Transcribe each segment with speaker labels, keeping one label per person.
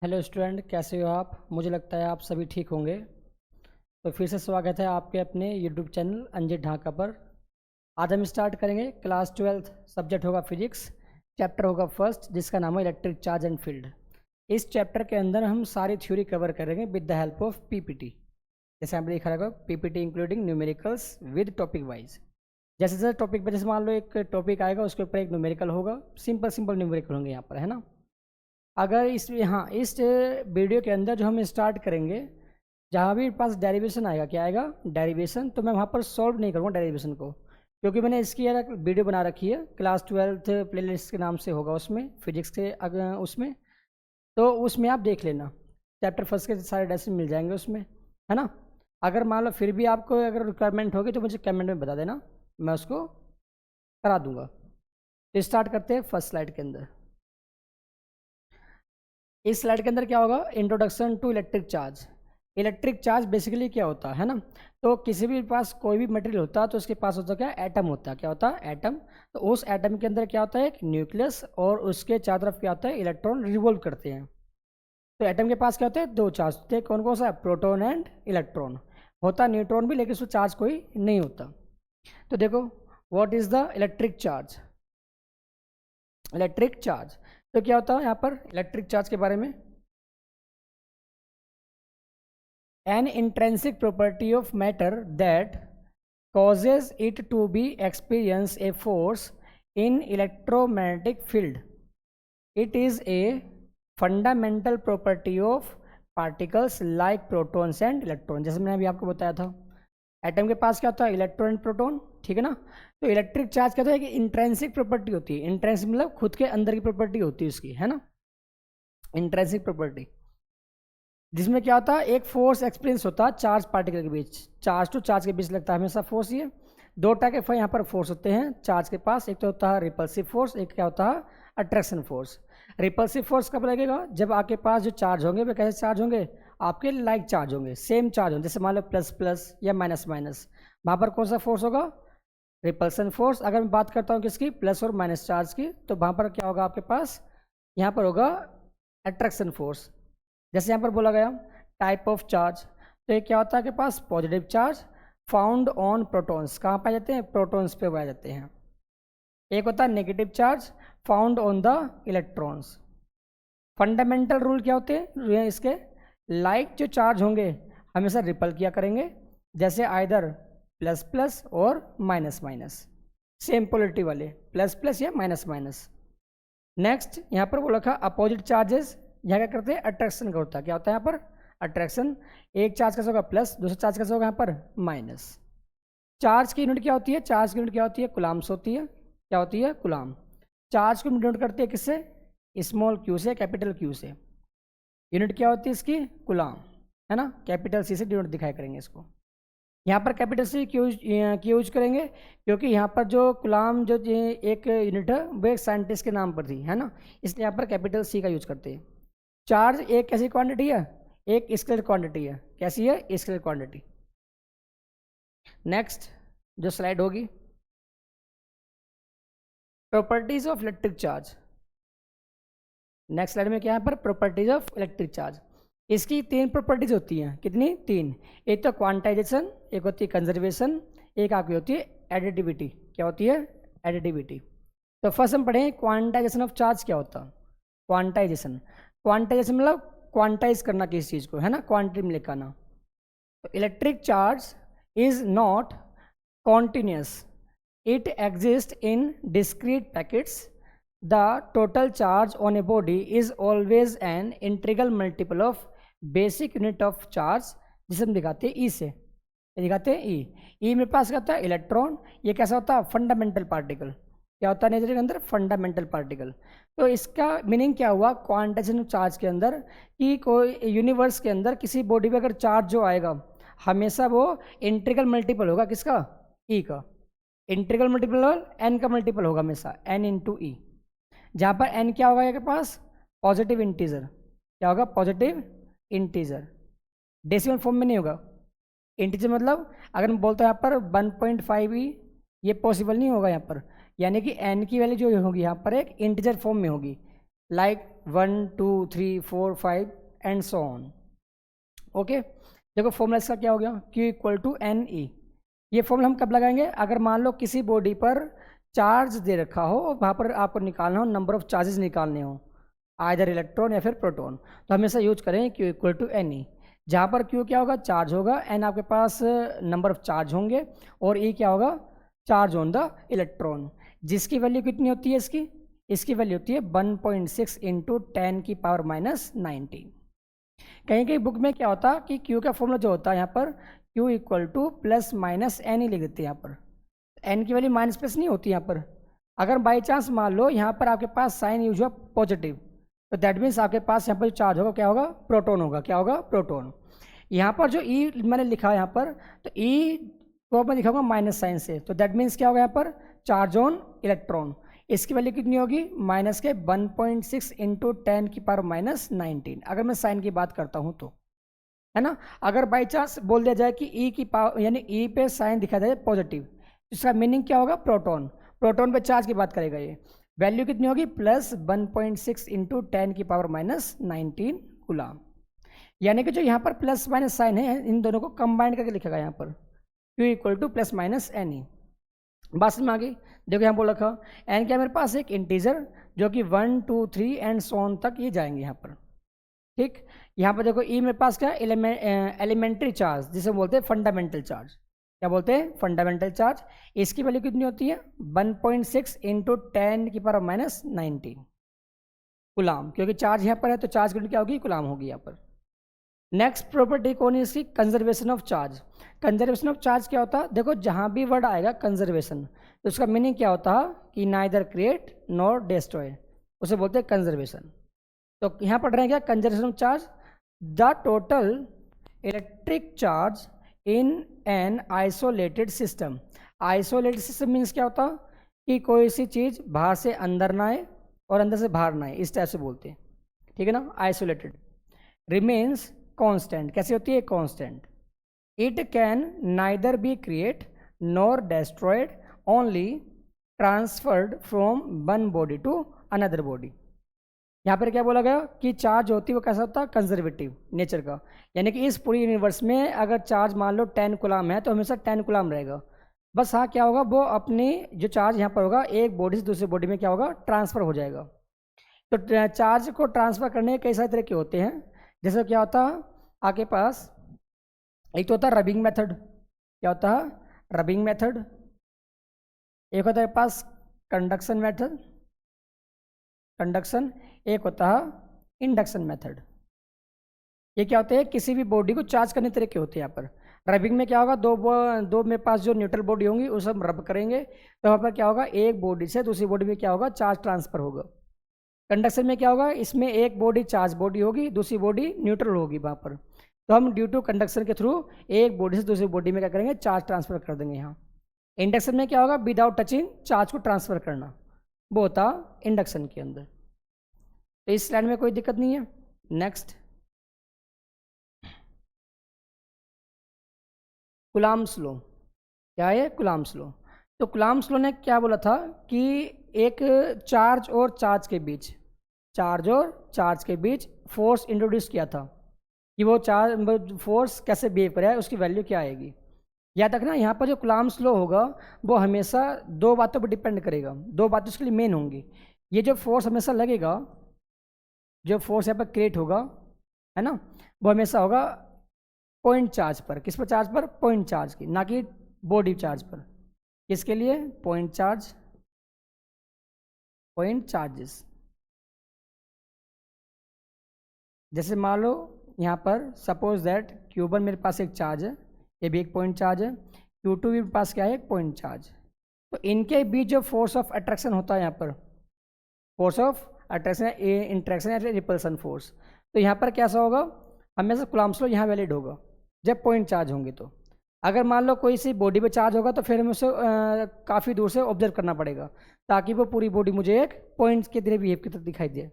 Speaker 1: Hello student, कैसे हो आप? मुझे लगता है आप सभी ठीक होंगे। तो फिर से स्वागत है आपके अपने यूट्यूब चैनल अंजित ढाका पर। आज हम स्टार्ट करेंगे क्लास 12। सब्जेक्ट होगा फिजिक्स। चैप्टर होगा फर्स्ट, जिसका नाम है इलेक्ट्रिक चार्ज एंड फील्ड। इस चैप्टर के अंदर हम सारी थ्योरी कवर करेंगे with the help of PPT. जैसे आप लिखा रहेगा PPT including numericals with topic wise. जैसे जैसे टॉपिक पर, जैसे मान लो एक टॉपिक आएगा उसके ऊपर एक न्यूमेरिकल होगा, सिंपल सिंपल न्यूमेरिकल होंगे यहाँ पर, है ना। अगर इस वीडियो के अंदर जो हम स्टार्ट करेंगे, जहाँ भी पास डेरिवेशन आएगा, क्या आएगा? डेरिवेशन। तो मैं वहाँ पर सॉल्व नहीं करूँगा डेरिवेशन को, क्योंकि मैंने इसकी यार वीडियो बना रखी है, क्लास 12 प्लेलिस्ट के नाम से होगा उसमें, फिजिक्स के अगर उसमें, तो उसमें आप देख लेना। चैप्टर फर्स्ट के सारे डेरिवेशन मिल जाएंगे उसमें, है ना। अगर मान लो फिर भी आपको अगर रिक्वायरमेंट होगी तो मुझे कमेंट में बता देना, मैं उसको करा दूँगा। तो स्टार्ट करते हैं फर्स्ट स्लाइड के अंदर। इस स्लाइड के अंदर क्या होगा? Introduction to electric charge. Electric charge basically क्या होता है ना। तो किसी भी पास कोई भी मटेरियल होता है तो उसके पास होता है क्या? एटम होता है। क्या होता है? एटम। तो उस एटम के अंदर क्या होता है? एक न्यूक्लियस, और उसके चारों तरफ क्या होता है? इलेक्ट्रॉन रिवॉल्व करते हैं। तो एटम के पास क्या होते हैं? दो चार्ज होते हैं। कौन कौन सा? Proton and electron. होता न्यूट्रॉन भी, लेकिन उसमें चार्ज कोई नहीं होता। तो देखो, what is the electric charge? Electric charge तो क्या होता है यहाँ पर इलेक्ट्रिक चार्ज के बारे में? An intrinsic property of matter that causes it to be experience a force in electromagnetic field. It is a fundamental property of particles like protons and electrons. जैसे मैंने अभी आपको बताया था, एटम के पास क्या होता है? इलेक्ट्रॉन एंड प्रोटॉन, ठीक है ना। तो इलेक्ट्रिक चार्ज क्या होता है कि इंट्रिंसिक प्रॉपर्टी होती है। इंट्रिंसिक मतलब खुद के अंदर की प्रॉपर्टी होती है उसकी, है ना, इंट्रिंसिक प्रॉपर्टी। जिसमें क्या होता है? एक फोर्स एक्सपीरियंस होता है चार्ज पार्टिकल के बीच, चार्ज टू चार्ज के बीच लगता है हमेशा फोर्स। ये दो टाइप के यहाँ पर फोर्स होते हैं चार्ज के पास। एक तो होता है रिपल्सिव फोर्स, एक क्या होता है? Attraction force. रिपल्सिव फोर्स कब लगेगा? जब आपके पास जो चार्ज होंगे वे कैसे चार्ज होंगे? आपके लाइक चार्ज होंगे, सेम चार्ज होंगे। जैसे मान लो प्लस प्लस या माइनस माइनस, वहाँ पर कौन सा फोर्स होगा? Repulsion force. अगर मैं बात करता हूँ किसकी? प्लस और माइनस चार्ज की, तो वहाँ पर क्या होगा आपके पास? यहाँ पर होगा अट्रैक्शन फोर्स। जैसे यहाँ पर बोला गया टाइप ऑफ चार्ज, तो ये क्या होता है के पास? Positive charge found on protons. कहाँ पाए जाते हैं? प्रोटॉन्स पे पाए जाते हैं। एक होता है negative charge found on the electrons. Fundamental rule क्या होते हैं इसके? लाइक जो चार्ज होंगे हमेशा रिपल किया करेंगे, जैसे आइदर प्लस प्लस और माइनस माइनस, सेम पोलरिटी वाले, प्लस प्लस या माइनस माइनस। नेक्स्ट यहाँ पर वो रखा अपोजिट चार्जेस। यहाँ क्या करते हैं? अट्रैक्शन का होता है। क्या होता है यहाँ पर? अट्रैक्शन। एक चार्ज कैसा होगा? प्लस, दूसरा चार्ज कैसा होगा यहाँ पर? माइनस। चार्ज की यूनिट क्या होती है? चार्ज की यूनिट क्या होती है? कुलाम्स होती है। क्या होती है? कुलाम। चार्ज को डिनोट करते हैं किससे? स्मॉल क्यू से, कैपिटल क्यू से। यूनिट क्या होती है इसकी? कुलाम, है ना। कैपिटल सी से डिनोट दिखाया करेंगे इसको। यहाँ पर कैपिटल सी क्यों यूज करेंगे? क्योंकि यहाँ पर जो कुलाम जो एक यूनिट है वो एक साइंटिस्ट के नाम पर थी, है ना, इसलिए यहाँ पर कैपिटल सी का यूज करते हैं। चार्ज एक कैसी क्वांटिटी है? एक स्केलर क्वांटिटी है। कैसी है? Scalar quantity. नेक्स्ट जो स्लाइड होगी, properties of electric charge. Next slide में क्या है पर? Properties of electric charge. इसकी तीन प्रॉपर्टीज होती हैं। कितनी? तीन। एक तो क्वांटाइजेशन, एक होती है कंजर्वेशन, एक आपकी होती है एडिटिविटी। क्या होती है? एडिटिविटी। तो फर्स्ट हम पढ़ें क्वांटाइजेशन ऑफ चार्ज क्या होता है। क्वांटाइजेशन, क्वांटाइजेशन मतलब क्वांटाइज करना किसी चीज़ को, है ना, क्वांटिटी में लिखाना। तो electric charge is not continuous, it exist in discrete packets. The total charge on a body is always an integral multiple of basic unit of charge, जिसे हम दिखाते हैं ई से। दिखाते हैं ई। ई मेरे पास क्या होता है? इलेक्ट्रॉन। ये कैसा होता है? Fundamental particle. क्या होता है नेचर के अंदर? Fundamental particle. तो इसका मीनिंग क्या हुआ क्वांटाइजेशन चार्ज के अंदर? कि कोई यूनिवर्स के अंदर किसी बॉडी पे अगर चार्ज जो आएगा हमेशा वो इंटीग्रल मल्टीपल होगा किसका? ई का। इंटीग्रल मल्टीपल एन का मल्टीपल होगा हमेशा, एन इंटू ई। जहाँ पर एन क्या होगा यहाँ के पास? Positive integer. क्या होगा? Positive integer. डेसिमल फॉर्म में नहीं होगा। इंटीजर मतलब अगर मैं बोलता हूँ यहाँ पर 1.5 ई, ये पॉसिबल नहीं होगा यहाँ पर। यानी कि एन की वैल्यू जो होगी यहाँ पर एक इंटीजर फॉर्म में होगी। Like 1 2 3 4 5 and so on. Okay, देखो फॉर्मूला इसका क्या हो गया, Q equal to n e. ये फॉर्मूला हम कब लगाएंगे, अगर मान लो किसी बॉडी पर चार्ज दे रखा हो और वहाँ पर आपको निकालना हो, नंबर ऑफ चार्जेस निकालने हो, आइदर इलेक्ट्रॉन या फिर प्रोटॉन, तो हमेशा यूज करें Q equal to n e, जहाँ पर Q क्या होगा, चार्ज होगा, एन आपके पास नंबर ऑफ चार्ज होंगे, और E क्या होगा, चार्ज ऑन द इलेक्ट्रॉन, जिसकी वैल्यू कितनी होती है इसकी वैल्यू होती है 1.6 इंटू 10 की पावर माइनस 19। कहीं कहीं बुक में क्या होता है कि Q का फॉर्मूला जो होता है यहाँ पर Q equal to plus minus n ही लिख देते हैं, यहाँ पर एन की वैल्यू माइनस प्लस नहीं होती यहाँ पर। अगर बाई चांस मान लो यहाँ पर आपके पास साइन यूज हुआ पॉजिटिव, तो दैट मीन्स आपके पास यहाँ पर जो चार्ज होगा क्या होगा, प्रोटॉन होगा, क्या होगा, प्रोटॉन। यहाँ पर जो ई मैंने लिखा है यहाँ पर, तो ई को मैं लिखाऊंगा माइनस साइन से, तो दैट मीन्स क्या होगा यहाँ पर, चार्ज ऑन इलेक्ट्रॉन। इसकी वैल्यू कितनी होगी, माइनस के 1.6 इंटू 10 की पावर माइनस 19, अगर मैं साइन की बात करता हूँ तो, है ना। अगर बाई चांस बोल दिया जाए कि ई की पावर यानी ई पे साइन दिखा जाए पॉजिटिव, इसका मीनिंग क्या होगा, प्रोटॉन, प्रोटॉन पे चार्ज की बात करेगा, ये वैल्यू कितनी होगी, प्लस 1.6 इंटू 10 की पावर माइनस 19 कूलम। यानी कि जो यहाँ पर प्लस माइनस साइन है, इन दोनों को कंबाइन करके लिखेगा यहाँ पर, Q equal to plus minus n e. बात समझ में आ गई। देखो यहाँ बोल रखा एन क्या, मेरे पास एक इंटीजर जो कि 1 2 3 एंड सो ऑन तक ये जाएंगे यहाँ पर, ठीक। यहाँ पर देखो ई मेरे पास क्या है, एलिमेंट्री चार्ज, जिसे बोलते हैं फंडामेंटल चार्ज, क्या बोलते हैं, फंडामेंटल चार्ज। इसकी वैल्यू कितनी होती है, 1.6 इंटू 10 की पावर माइनस 19 गुलाम, क्योंकि चार्ज यहाँ पर है तो चार्ज की क्या होगी, गुलाम होगी यहाँ पर। नेक्स्ट प्रॉपर्टी कौन है इसकी, conservation of charge. Conservation of charge क्या होता है, देखो जहाँ भी वर्ड आएगा कंजर्वेशन, तो उसका मीनिंग क्या होता है कि नाइदर क्रिएट नॉर डिस्ट्रॉय, उसे बोलते हैं कंजर्वेशन। तो यहाँ पढ़ रहे हैं क्या, conservation of charge, the total electric charge in an isolated system. Isolated system means क्या होता है कि कोई सी चीज़ बाहर से अंदर ना आए और अंदर से बाहर ना आए, इस टाइप से बोलते हैं, ठीक है ना, आइसोलेटेड। रिमेन्स कांस्टेंट, कैसे होती है, constant. It can neither be create nor destroyed, only transferred from one body to another body. यहाँ पर क्या बोला गया कि चार्ज होती है वो कैसा होता है, कंजर्वेटिव नेचर का, यानी कि इस पूरी यूनिवर्स में अगर चार्ज मान लो 10 कूलम है तो हमेशा 10 कूलम रहेगा। बस हाँ क्या होगा, वो अपनी जो चार्ज यहाँ पर होगा एक बॉडी से दूसरी बॉडी में क्या होगा, ट्रांसफर हो जाएगा। तो चार्ज को ट्रांसफर करने के कई सारे तरीके होते हैं, जैसे क्या होता है आपके पास, एक तो होता है रबिंग मेथड, क्या होता है, रबिंग मेथड। एक होता है पास कंडक्शन मेथड, कंडक्शन। एक होता है इंडक्शन मेथड। ये क्या होते हैं, किसी भी बॉडी को चार्ज करने तरीके होते हैं। यहाँ पर रबिंग में क्या होगा, दो मेरे पास जो न्यूट्रल बॉडी होंगी उसे हम रब करेंगे, तो वहाँ पर क्या होगा, एक बॉडी से दूसरी बॉडी में क्या होगा, चार्ज ट्रांसफर होगा। कंडक्शन में क्या होगा, इसमें एक बॉडी चार्ज बॉडी होगी, दूसरी बॉडी न्यूट्रल होगी वहाँ पर, तो हम ड्यू टू कंडक्शन के थ्रू एक बॉडी से दूसरी बॉडी में क्या करेंगे, चार्ज ट्रांसफर कर देंगे। यहाँ इंडक्शन में क्या होगा, विदाउट टचिंग चार्ज को ट्रांसफर करना, वो होता इंडक्शन के अंदर। तो इस स्लाइड में कोई दिक्कत नहीं है। नेक्स्ट, कूलम्ब्स लॉ, क्या है, कूलम्ब्स लॉ। तो कूलम्ब्स लॉ ने क्या बोला था कि एक चार्ज और चार्ज के बीच, चार्ज और चार्ज के बीच फोर्स इंट्रोड्यूस किया था कि वो चार्ज फोर्स कैसे बिहेव करेगा, उसकी वैल्यू क्या आएगी। याद रखना यहाँ पर जो कूलम्ब्स लॉ होगा वो हमेशा दो बातों पर डिपेंड करेगा, दो बातें उसके लिए मेन होंगी। ये जो फोर्स हमेशा लगेगा, जो फोर्स यहाँ पर क्रिएट होगा, है ना, वो हमेशा होगा पॉइंट चार्ज पर। किस पर चार्ज पर, पॉइंट चार्ज की, ना कि बॉडी चार्ज पर। किसके लिए, पॉइंट चार्ज, पॉइंट चार्जेस। जैसे मान लो यहाँ पर सपोज दैट Q1 मेरे पास एक चार्ज है, ये भी एक पॉइंट चार्ज है, Q2 भी मेरे पास क्या है, एक पॉइंट चार्ज। तो इनके बीच जो फोर्स ऑफ अट्रैक्शन होता है यहाँ पर, फोर्स ऑफ अट्रैक्शन, इंट्रैक्शन या रिपल्सन फोर्स, तो यहाँ पर कैसा होगा, हमेशा कूलम्ब्स लॉ यहाँ वैलिड होगा जब पॉइंट चार्ज होंगे। तो अगर मान लो कोई सी बॉडी पे चार्ज होगा तो फिर हमें उसे काफ़ी दूर से ऑब्जर्व करना पड़ेगा ताकि वो पूरी बॉडी मुझे एक पॉइंट की तरह बिहेव की तरह दिखाई दे,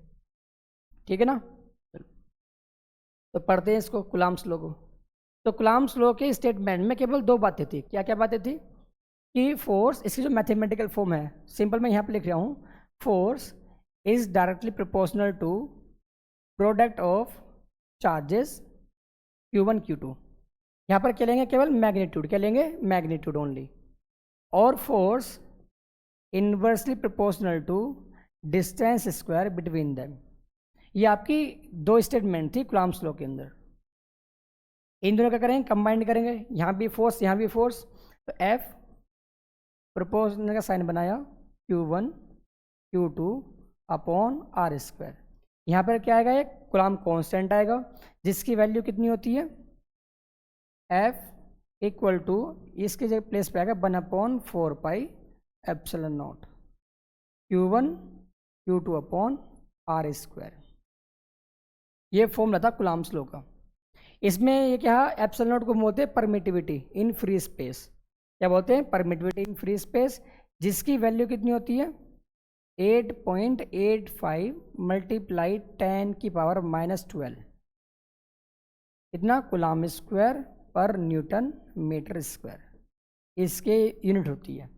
Speaker 1: ठीक है ना। तो पढ़ते हैं इसको, कूलम्ब्स लॉ को। तो कूलम्ब्स लॉ के स्टेटमेंट में केवल दो बातें थी, क्या क्या बातें थी कि फोर्स, इसकी जो मैथमेटिकल फॉर्म है सिंपल मैं यहाँ पर लिख रहा हूँ, force is directly proportional to product of charges Q1 Q2। यहाँ पर क्या लेंगे, केवल मैग्नीट्यूड, क्या लेंगे, मैग्नीट्यूड ओनली। और force inversely proportional to distance square between them. ये आपकी दो स्टेटमेंट थी कूलम्ब्स लॉ के अंदर। इन दोनों का करेंगे, कंबाइंड करेंगे, यहाँ भी फोर्स यहाँ भी फोर्स, तो F प्रोपोर्शनल का साइन बनाया Q1 Q2 upon R square. यहाँ पर क्या आएगा, एक कूलम्ब कांस्टेंट आएगा जिसकी वैल्यू कितनी होती है, F इक्वल टू, इसके जगह प्लेस पे आएगा 1/4 pi epsilon not Q1 Q2 upon R square. ये फॉर्मूला था कूलम्ब्स लॉ का। इसमें ये क्या है, एप्सिलॉन नॉट को बोलते हैं परमिटिविटी इन फ्री स्पेस। क्या बोलते हैं, परमिटिविटी इन फ्री स्पेस, जिसकी वैल्यू कितनी होती है 8.85 मल्टीप्लाई 10⁻⁻12, इतना कूलम्ब स्क्वायर पर न्यूटन मीटर स्क्वायर, इसके यूनिट होती है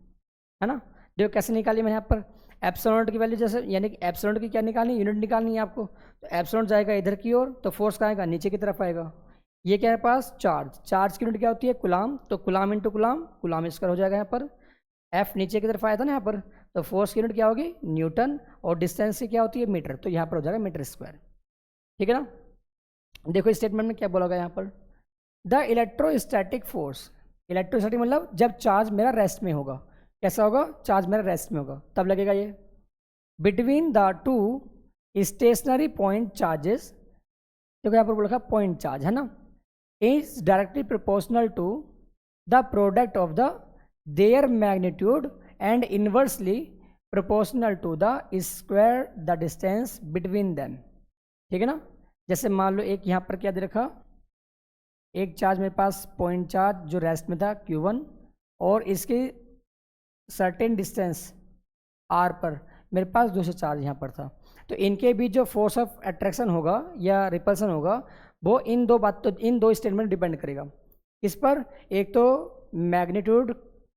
Speaker 1: ना। देखो कैसे निकाली मैंने यहाँ पर एप्सिलॉन नॉट की वैल्यू, जैसे यानी कि एप्सिलॉन नॉट की क्या निकालनी, यूनिट निकालनी है आपको। तो एप्सिलॉन नॉट जाएगा इधर की ओर, तो फोर्स कहाँ आएगा, नीचे की तरफ आएगा। ये क्या है पास, चार्ज, चार्ज की यूनिट क्या होती है, कूलम्ब, तो coulomb into coulomb, coulomb square हो जाएगा यहाँ पर। एफ नीचे की तरफ आया था ना यहाँ पर, तो फोर्स की यूनिट क्या होगी, न्यूटन, और डिस्टेंस की क्या होती है, मीटर, तो यहाँ पर हो जाएगा मीटर स्क्वायर। ठीक है ना। देखो स्टेटमेंट में क्या बोला गया यहाँ पर, द इलेक्ट्रोस्टैटिक फोर्स, इलेक्ट्रोस्टैटिक मतलब जब चार्ज मेरा रेस्ट में होगा, कैसा होगा, चार्ज मेरा रेस्ट में होगा तब लगेगा ये, between the two stationary point charges, देखो यहाँ पर बोला पॉइंट चार्ज है ना, is directly proportional to the product of the their magnitude and inversely proportional to the square the distance between them. ठीक है ना। जैसे मान लो एक यहाँ पर क्या दे रखा, एक चार्ज मेरे पास पॉइंट चार्ज जो रेस्ट में था Q1, और इसके सर्टेन डिस्टेंस R पर मेरे पास दूसरा चार्ज यहाँ पर था, तो इनके बीच जो फोर्स ऑफ अट्रैक्शन होगा या रिपल्सन होगा वो इन दो स्टेटमेंट डिपेंड करेगा। किस पर, एक तो मैग्नीट्यूड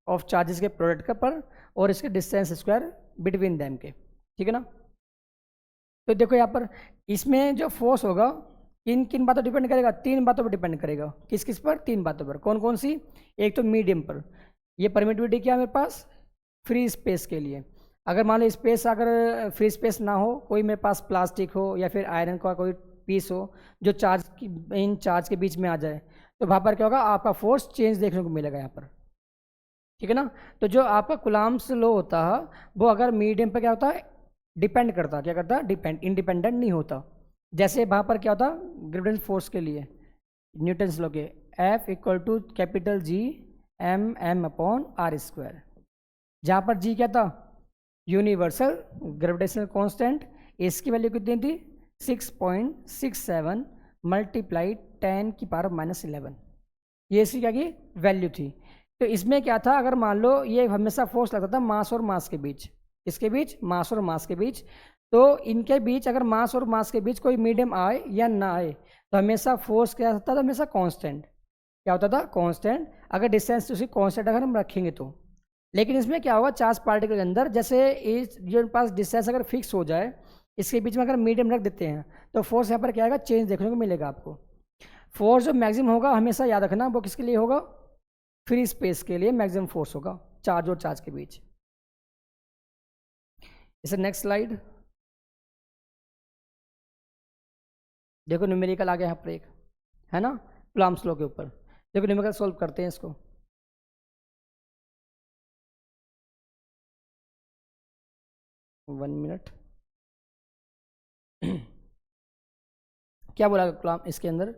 Speaker 1: ऑफ चार्जेस के प्रोडक्ट का पर, और इसके डिस्टेंस स्क्वायर बिटवीन देम के। ठीक है ना। तो देखो यहाँ पर इसमें जो फोर्स होगा किन किन बातों डिपेंड करेगा, तीन बातों पर डिपेंड करेगा। किस किस पर, तीन बातों पर। कौन कौन सी, एक तो मीडियम पर, ये परमिटिविटी क्या है मेरे पास, फ्री स्पेस के लिए। अगर मान लो स्पेस, अगर फ्री स्पेस ना हो, कोई मेरे पास प्लास्टिक हो या फिर आयरन का कोई पीस हो जो इन चार्ज के बीच में आ जाए, तो वहाँ पर क्या होगा, आपका फोर्स चेंज देखने को मिलेगा यहाँ पर। ठीक है ना। तो जो आपका कूलम्ब्स लॉ होता है वो अगर मीडियम पर क्या होता है, डिपेंड करता, क्या करता है, डिपेंड, इंडिपेंडेंट नहीं होता। जैसे वहाँ पर क्या होता, ग्रेविटेशनल फोर्स के लिए न्यूटन्स लॉ के F equal to capital G M upon R square, जहाँ पर G क्या था, यूनिवर्सल ग्रेविटेशनल कांस्टेंट, इसकी वैल्यू कितनी थी 6.67 मल्टीप्लाई 10⁻⁻11, ये इसकी क्या की वैल्यू थी। तो इसमें क्या था, अगर मान लो ये हमेशा फोर्स लगता था मास और मास के बीच, किसके बीच, मास और मास के बीच, तो इनके बीच अगर मास और मास के बीच कोई मीडियम आए या ना आए तो हमेशा फोर्स क्या होता था, हमेशा कांस्टेंट, क्या होता था, कांस्टेंट, अगर डिस्टेंस उसी कांस्टेंट अगर हम रखेंगे तो। लेकिन इसमें क्या होगा, चार्ज पार्टिकल के अंदर जैसे इस जो पास डिस्टेंस अगर फिक्स हो जाए, इसके बीच में अगर मीडियम रख देते हैं तो फोर्स यहाँ पर क्या आएगा, चेंज देखने को मिलेगा आपको। फोर्स जो मैक्सिमम होगा हमेशा याद रखना, वो किसके लिए होगा, फ्री स्पेस के लिए मैक्सिमम फोर्स होगा चार्ज और चार्ज के बीच। इसे नेक्स्ट स्लाइड देखो, न्यूमेरिकल आ गया यहाँ पर एक, है ना, कूलम्ब्स लॉ के ऊपर। देखो न्यूमेरिकल सॉल्व करते हैं इसको। One minute. क्या बोला कूलम्ब इसके अंदर,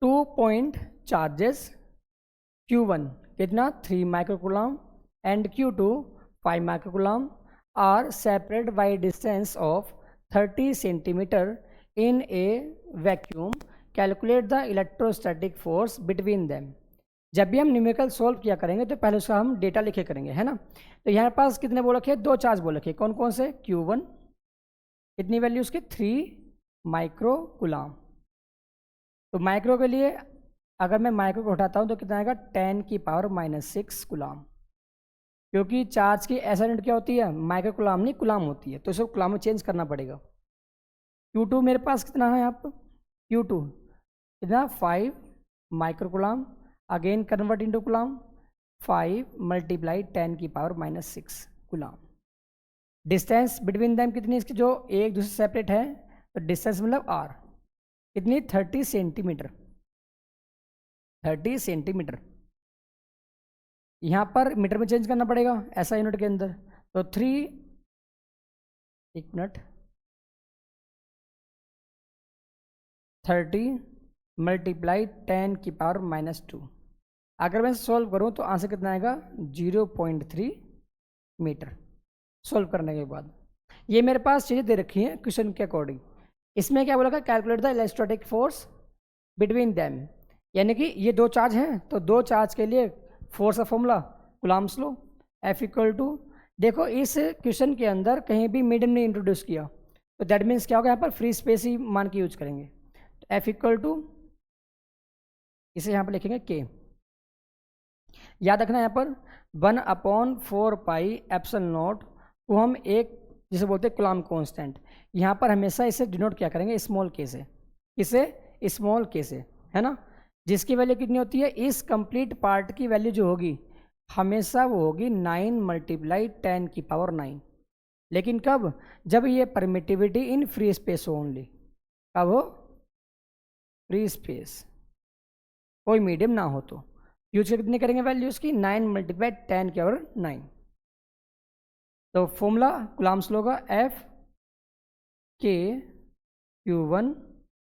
Speaker 1: 2 पॉइंट चार्जेस Q1 कितना 3 microcoulomb and Q2 5 microcoulomb are separate by distance of 30 centimetre in a vacuum, calculate the electrostatic force between them. जब भी हम न्यूमेरिकल सॉल्व किया करेंगे तो पहले उसका हम डेटा लिखे करेंगे, है ना। तो यहाँ पास कितने बोल रखे, दो चार्ज बोल रखे, कौन कौन से, Q1 कितनी वैल्यू उसकी 3 माइक्रोकूलम्ब। तो माइक्रो के लिए अगर मैं माइक्रो को हटाता हूँ तो कितना आएगा 10⁻⁻6 कूलम्ब। क्योंकि चार्ज की ऐसा यूनिट क्या होती है, माइक्रो कुलाम नहीं कुलाम होती है, तो इसे कुलाम में चेंज करना पड़ेगा। Q2 मेरे पास कितना है यहाँ पर, Q2 कितना 5 micro कुलाम, again convert into कुलाम, 5 multiply 10 की पावर -6 कुलाम। डिस्टेंस बिटवीन दैम कितनी, इसकी जो एक दूसरे सेपरेट है, तो डिस्टेंस मतलब आर कितनी 30 सेंटीमीटर, 30 सेंटीमीटर। यहाँ पर मीटर में चेंज करना पड़ेगा ऐसा यूनिट के अंदर, तो 3 एक मिनट 30 मल्टीप्लाई 10 की पावर -2। अगर मैं सॉल्व करूँ तो आंसर कितना आएगा 0.3 मीटर। सॉल्व करने के बाद ये मेरे पास चीज़ें दे रखी हैं क्वेश्चन के अकॉर्डिंग। इसमें क्या बोला, calculate the electrostatic force between them, यानी कि ये दो चार्ज हैं तो दो चार्ज के लिए फोर्स का formula Coulomb's law, F equal to, देखो इस क्वेश्चन के अंदर कहीं भी मीडियम नहीं इंट्रोड्यूस किया, तो दैट मीन्स क्या होगा, यहाँ पर फ्री स्पेस ही मान के यूज करेंगे। तो F इक्वल टू, इसे यहाँ पर लिखेंगे K, याद रखना यहाँ पर 1/4 पाई एप्सिलॉन नॉट को हम एक जिसे बोलते हैं कूलम्ब कांस्टेंट, यहाँ पर हमेशा इसे डिनोट क्या करेंगे स्मॉल के से, इसे स्मॉल के से, है ना, जिसकी वैल्यू कितनी होती है, इस कंप्लीट पार्ट की वैल्यू जो होगी हमेशा वो होगी 9 मल्टीप्लाई 10 की पावर 9। लेकिन कब, जब ये परमिटिविटी इन फ्री स्पेस हो ओनली, कब हो, फ्री स्पेस, कोई मीडियम ना हो तो यूज कितनी करेंगे वैल्यूज की 9 मल्टीप्लाई 10 की पावर 9। तो फॉर्मूला कूलम्ब्स लॉ का F K Q1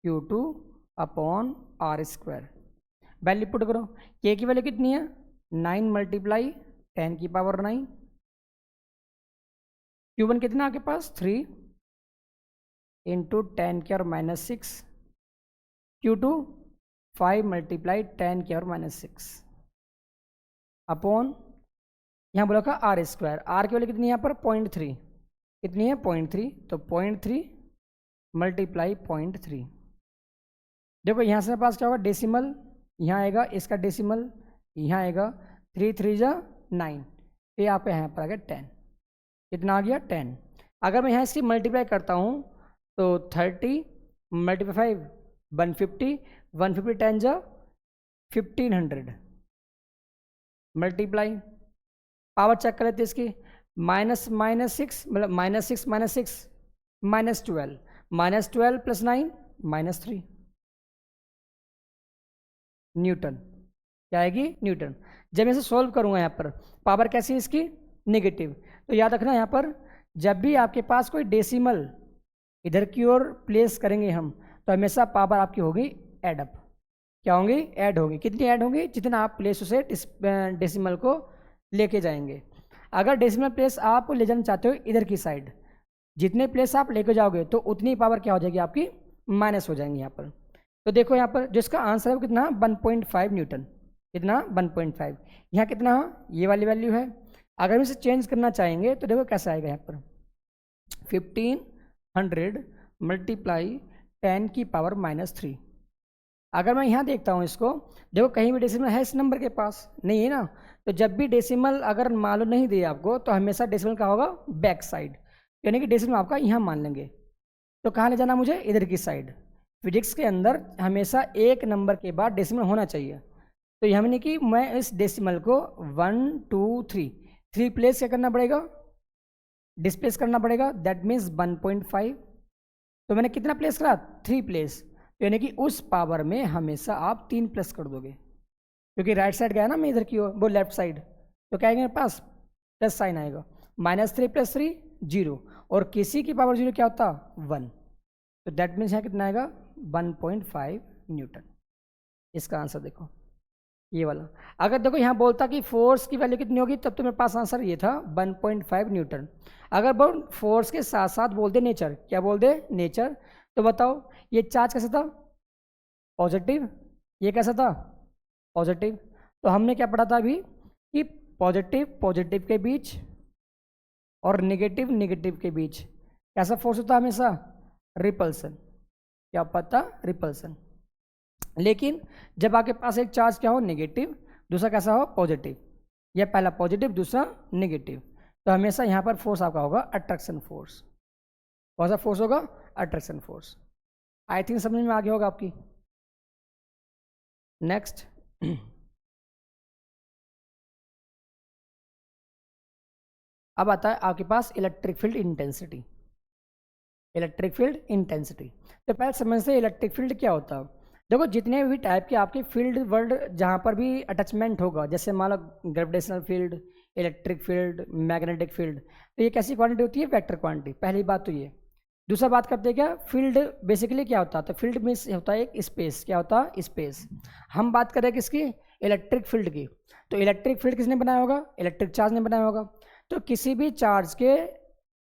Speaker 1: Q2 upon R square, value put करो, K की वैल्यू कितनी है 9 मल्टीप्लाई 10 की पावर 9, Q1 कितना आपके पास 3 इंटू 10 की पावर -6, Q2 5 मल्टीप्लाई 10 की पावर -6 अपॉन यहाँ बोला का R स्क्वायर, R की वैल्यू कितनी है यहाँ पर 0.3, कितनी है 0.3, तो 0.3 मल्टीप्लाई 0.3। देखो यहाँ से पास क्या होगा डेसिमल, यहाँ आएगा इसका डेसिमल, यहाँ आएगा 3 3 जा 9, ये आपका यहाँ पर आ गया 10, कितना आ गया 10। अगर मैं यहाँ इसकी मल्टीप्लाई करता हूँ तो 30 मल्टीप्लाई 5 150, 150 10 जा 1500 मल्टीप्लाई, पावर चेक कर लेते इसकी, -6 मतलब -6 -12 -12 प्लस 9 -3 न्यूटन, क्या आएगी न्यूटन। जब मैं इसे सोल्व करूंगा यहाँ पर पावर कैसी है इसकी नेगेटिव, तो याद रखना यहाँ पर जब भी आपके पास कोई डेसिमल इधर की ओर प्लेस करेंगे हम, तो हमेशा पावर आपकी होगी ऐड अप, क्या होंगी ऐड होगी, कितनी ऐड होगी, जितना आप प्लेस उसे डेसिमल को लेके जाएंगे। अगर डेसिमल प्लेस आप ले जाना चाहते हो इधर की साइड, जितने प्लेस आप लेके जाओगे तो उतनी पावर क्या हो जाएगी आपकी माइनस हो जाएंगी यहाँ पर। तो देखो यहाँ पर जिसका आंसर है वो कितना 1.5 न्यूटन, कितना 1.5, यहाँ कितना ये वाली वैल्यू है। अगर हम इसे चेंज करना चाहेंगे तो देखो कैसा आएगा यहाँ पर 1500 मल्टीप्लाई 10 की पावर -3। अगर मैं यहाँ देखता हूँ इसको, देखो कहीं भी डेसिमल है इस नंबर के पास नहीं है ना, तो जब भी डेसिमल अगर मालूम नहीं दिए आपको तो हमेशा डेसिमल का होगा बैक साइड, यानी कि डेसिमल आपका यहाँ मान लेंगे। तो कहाँ ले जाना मुझे, इधर की साइड। फिजिक्स के अंदर हमेशा एक नंबर के बाद डेसिमल होना चाहिए, तो यानी कि मैं इस डेसिमल को 1 2 3 प्लेस क्या करना पड़ेगा, डिस्प्लेस करना पड़ेगा, दैट मीन्स 1.5। तो मैंने कितना प्लेस करा 3 प्लेस, यानी कि उस पावर में हमेशा आप 3 प्लस कर दोगे, क्योंकि राइट साइड गया ना मैं इधर की ओर, वो लेफ्ट साइड, तो क्या आएगा मेरे पास प्लस साइन आएगा, -3 + 3 0, और किसी की पावर 0 क्या होता 1, तो दैट मीन्स यहाँ कितना आएगा 1.5 न्यूटन। इसका आंसर देखो ये वाला। अगर देखो यहाँ बोलता कि फोर्स की वैल्यू कितनी होगी, तब तो मेरे पास आंसर ये था 1.5 न्यूटन। अगर बोल फोर्स के साथ साथ बोल दे नेचर, क्या बोल दे नेचर, तो बताओ ये चार्ज कैसा था पॉजिटिव, ये कैसा था पॉजिटिव। तो हमने क्या पढ़ा था अभी कि पॉजिटिव के बीच और नेगेटिव के बीच कैसा फोर्स होता है हमेशा रिपल्सन, क्या पता रिपल्सन। लेकिन जब आपके पास एक चार्ज क्या हो नेगेटिव, दूसरा कैसा हो पॉजिटिव, यह पहला पॉजिटिव, दूसरा नेगेटिव। तो हमेशा यहाँ पर फोर्स आपका होगा अट्रैक्शन फोर्स। कौन सा फोर्स होगा? Attraction force. आई थिंक समझ में आ गया होगा आपकी। नेक्स्ट अब आता है आपके पास electric field intensity. Electric field intensity, तो पहले समझते हैं इलेक्ट्रिक फील्ड क्या होता है। देखो जितने भी टाइप के आपके फील्ड वर्ड जहाँ पर भी अटैचमेंट होगा, जैसे मान लो gravitational field, electric field, magnetic field, तो ये कैसी क्वांटिटी होती है? Vector quantity. पहली बात तो ये। दूसरा बात करते हैं क्या, फील्ड बेसिकली क्या होता है? तो फील्ड मीन्स होता है एक स्पेस। क्या होता है? स्पेस। हम बात करें किसकी? इलेक्ट्रिक फील्ड की। तो इलेक्ट्रिक फील्ड किसने बनाया होगा? इलेक्ट्रिक चार्ज ने बनाया होगा। तो किसी भी चार्ज के